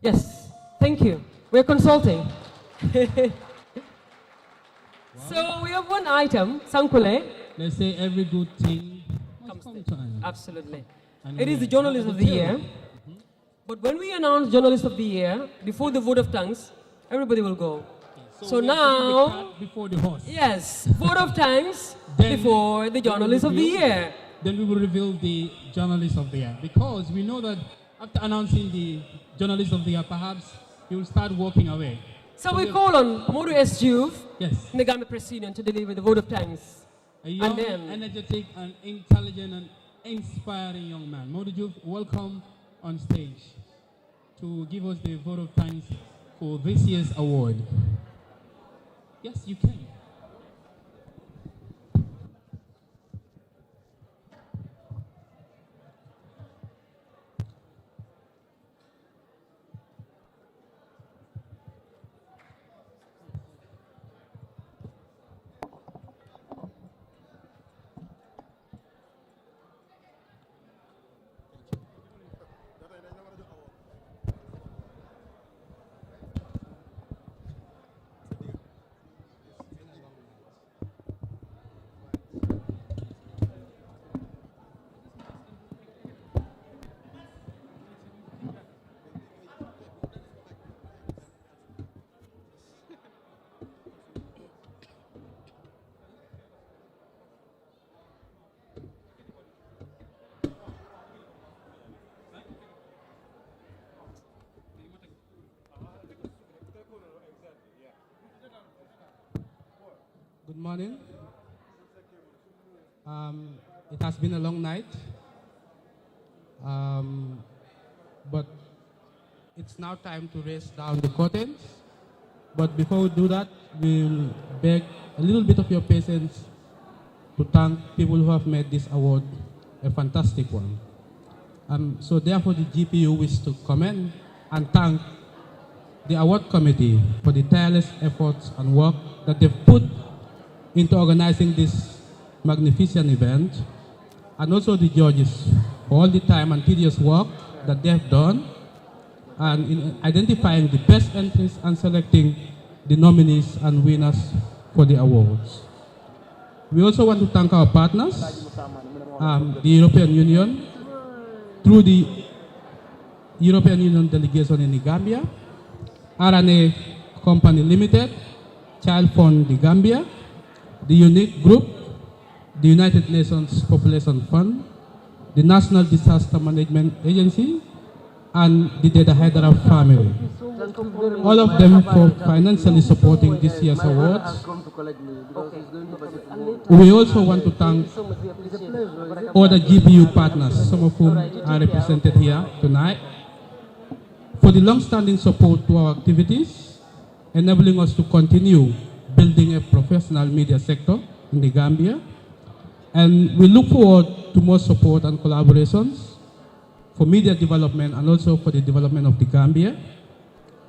Yes, thank you. We're consulting. So we have one item, Sankule. They say every good thing comes to time. Absolutely. It is the Journalist of the Year. But when we announce Journalist of the Year, before the vote of thanks, everybody will go. So now, before the horse. Yes, vote of thanks before the Journalist of the Year. Then we will reveal the Journalist of the Year. Because we know that after announcing the Journalist of the Year, perhaps he will start walking away. So we call on Modu S. Juve, yes, the Gambia President, to deliver the vote of thanks. A young, energetic, and intelligent and inspiring young man. Modu Juve, welcome on stage to give us the vote of thanks for this year's award. Yes, you can. Good morning. It has been a long night, but it's now time to raise down the curtains. But before we do that, we'll beg a little bit of your patience to thank people who have made this award a fantastic one. So therefore, the GPU wishes to commend and thank the award committee for the tireless efforts and work that they've put into organizing this magnificent event, and also the judges for all the time and tedious work that they've done, and in identifying the best entries and selecting the nominees and winners for the awards. We also want to thank our partners, the European Union, through the European Union delegation in the Gambia, RNA Company Limited, Child Fund the Gambia, the Unique Group, the United Nations Population Fund, the National Disaster Management Agency, and the Deda Hyderabad family. All of them for financially supporting this year's awards. We also want to thank other GPU partners, some of whom are represented here tonight, for the long-standing support to our activities, enabling us to continue building a professional media sector in the Gambia. And we look forward to more support and collaborations for media development and also for the development of the Gambia.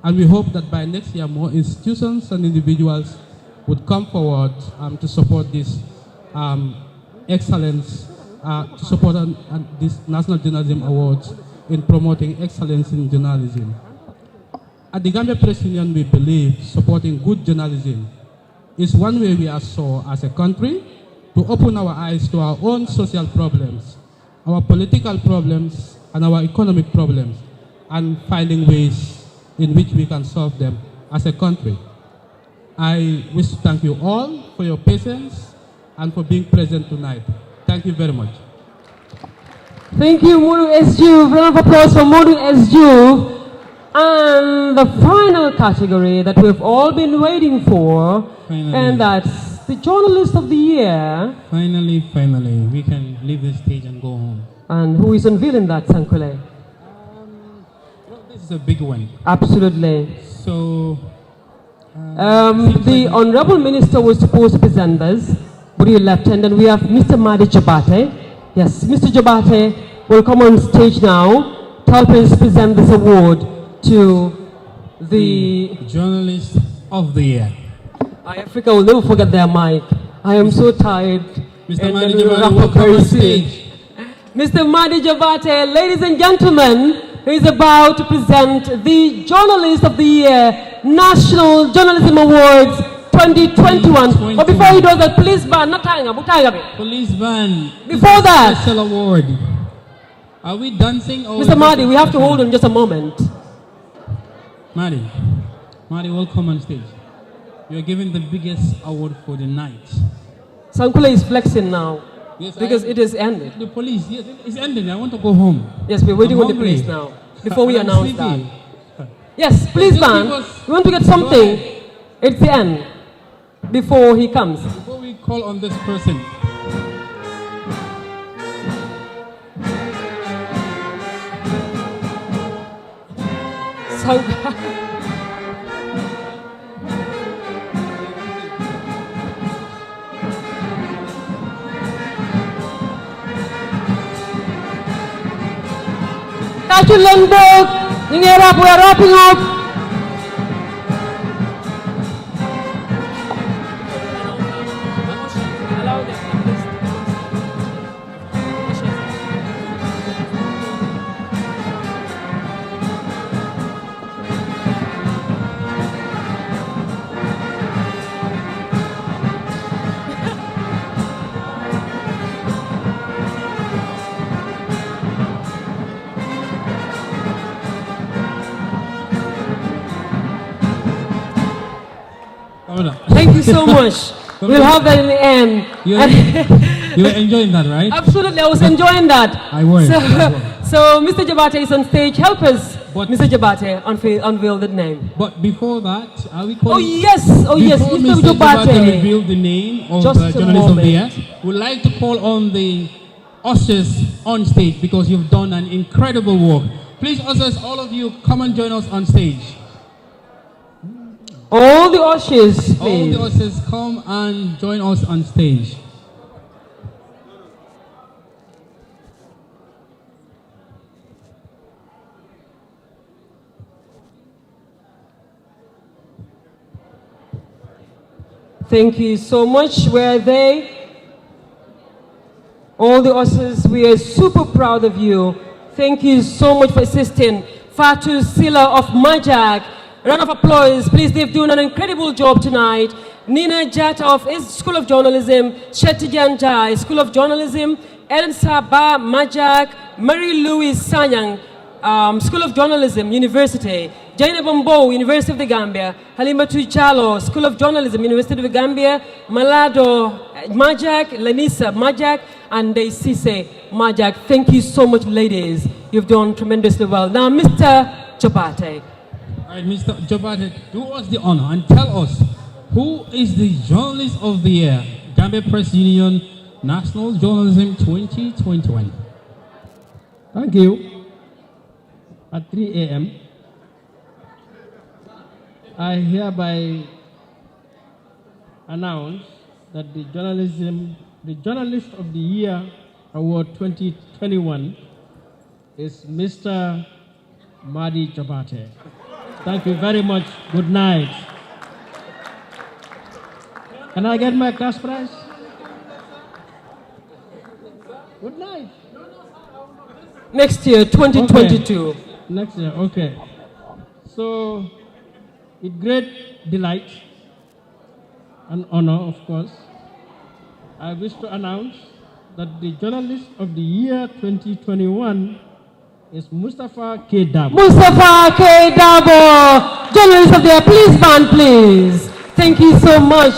And we hope that by next year, more institutions and individuals would come forward to support this excellence, to support this National Journalism Awards in promoting excellence in journalism. At the Gambia Press Union, we believe supporting good journalism is one way we are so as a country to open our eyes to our own social problems, our political problems, and our economic problems, and finding ways in which we can solve them as a country. I wish to thank you all for your patience and for being present tonight. Thank you very much. Thank you, Modu SJU. Round of applause for Modu SJU. And the final category that we've all been waiting for, and that's the Journalist of the Year. Finally, we can leave the stage and go home. And who is unveiling that, Sankule? This is a big one. Absolutely. So, the Honorable Minister was supposed to present this, but he left, and then we have Mr. Madi Jabate. Yes, Mr. Jabate will come on stage now to help us present this award to the Journalist of the Year. Africa will never forget their mic. I am so tired. Mr. Madi Jabate will come on stage. Mr. Madi Jabate, ladies and gentlemen, is about to present the Journalist of the Year National Journalism Awards 2021. But before he does that, police ban, police ban. Before that, special award. Are we dancing? Or Mr. Madi, we have to hold on just a moment. Madi, welcome on stage. You're giving the biggest award for the night. Sankule is flexing now. Yes, because it is ended. The police, yes, it's ended. I want to go home. Yes, we're waiting on the police now. Before we announce that. Yes, police ban. We want to get something. It's the end. Before he comes. Before we call on this person. We are wrapping up. Thank you so much. We'll have that in the end. You were enjoying that, right? Absolutely, I was enjoying that. I was. So Mr. Jabate is on stage. Help us Mr. Jabate unveiled the name. But before that, are we Oh calling? yes, Before Mr. Mr. Jabate revealed the name of Just the a journalist of the year, moment. we'd like to call on the ushers on stage because you've done an incredible work. Please, ushers, all of you, come and join us on stage. All the ushers, please. All the ushers, come and join us on stage. Thank you so much. Where are they? All the ushers, we are super proud of you. Thank you so much for assisting. Fatu Silla of Majak. Round of applause, please. They've done an incredible job tonight. Nina Jata of School of Journalism, Shetty Janjai, School of Journalism, Ellen Saba, Majak, Mary Louise Sanyang, School of Journalism, University, Jaina Bombo, University of the Gambia, Halimatu Jalo, School of Journalism, University of the Gambia, Malado, Majak, Lanisa, Majak, and Sise, Majak. Thank you so much, ladies. You've done tremendously well. Now, Mr. Jabate. All right, Mr. Jabate, do us the honor and tell us who is the Journalist of the Year, Gambia Press Union National Journalism 2021. Thank you. At 3 a.m., I hereby announce that the Journalist of the Year Award 2021 is Mr. Madi Jabate. Thank you very much. Good night. Can I get my cash prize? Good night. Next year, 2022. Okay. Next year, okay. So, with great delight and honor, of course, I wish to announce that the Journalist of the Year 2021 is Mustafa K. Dabo. Mustafa K. Dabo, Journalist of the Year. Please, man, please. Thank you so much.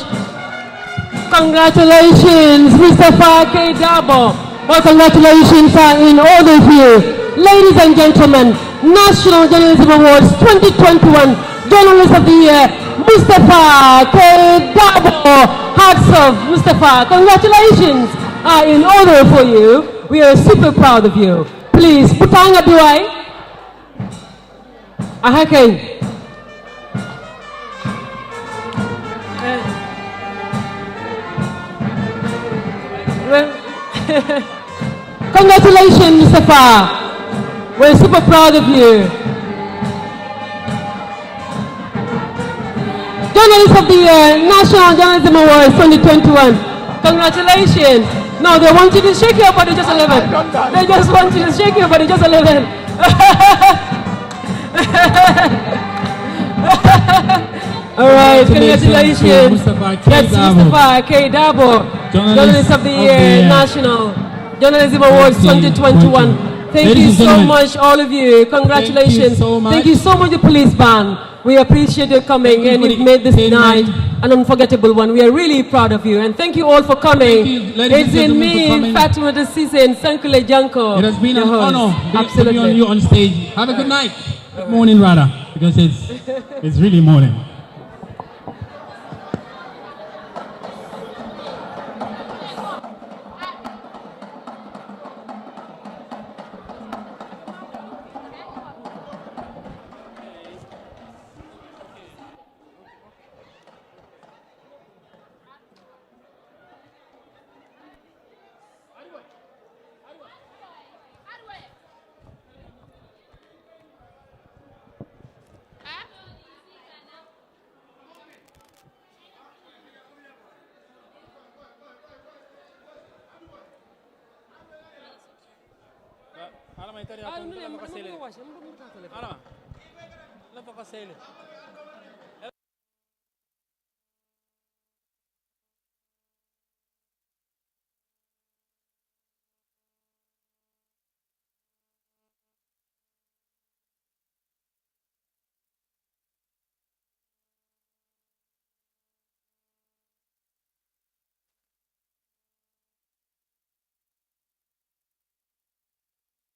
Congratulations, Mustafa K. Dabo. Well, congratulations are in order for you. Ladies and gentlemen, National Journalism Awards 2021 Journalist of the Year, Mustafa K. Dabo. Hats off, Mustafa. Congratulations are in order for you. We are super proud of you. Please, Putanga Duai. Ahaken. Congratulations, Mustafa. We're super proud of you. Journalist of the Year, National Journalism Awards 2021. Congratulations. No, they want you to shake your body just a little bit. They just want you to shake your body just a little bit. All right, congratulations. That's Mustafa K. Dabo, Journalist of the Year, National Journalism Awards 2021. Thank you so much, all of you. Congratulations. Thank you so much, the police band. We appreciate your coming, and you've made this night an unforgettable one. We are really proud of you, and thank you all for coming. It's in me, Fatima Sise, and Sankule Janko. It has been an honor to be on you on stage. Have a good night. Good morning, rather, because it's really morning. Alama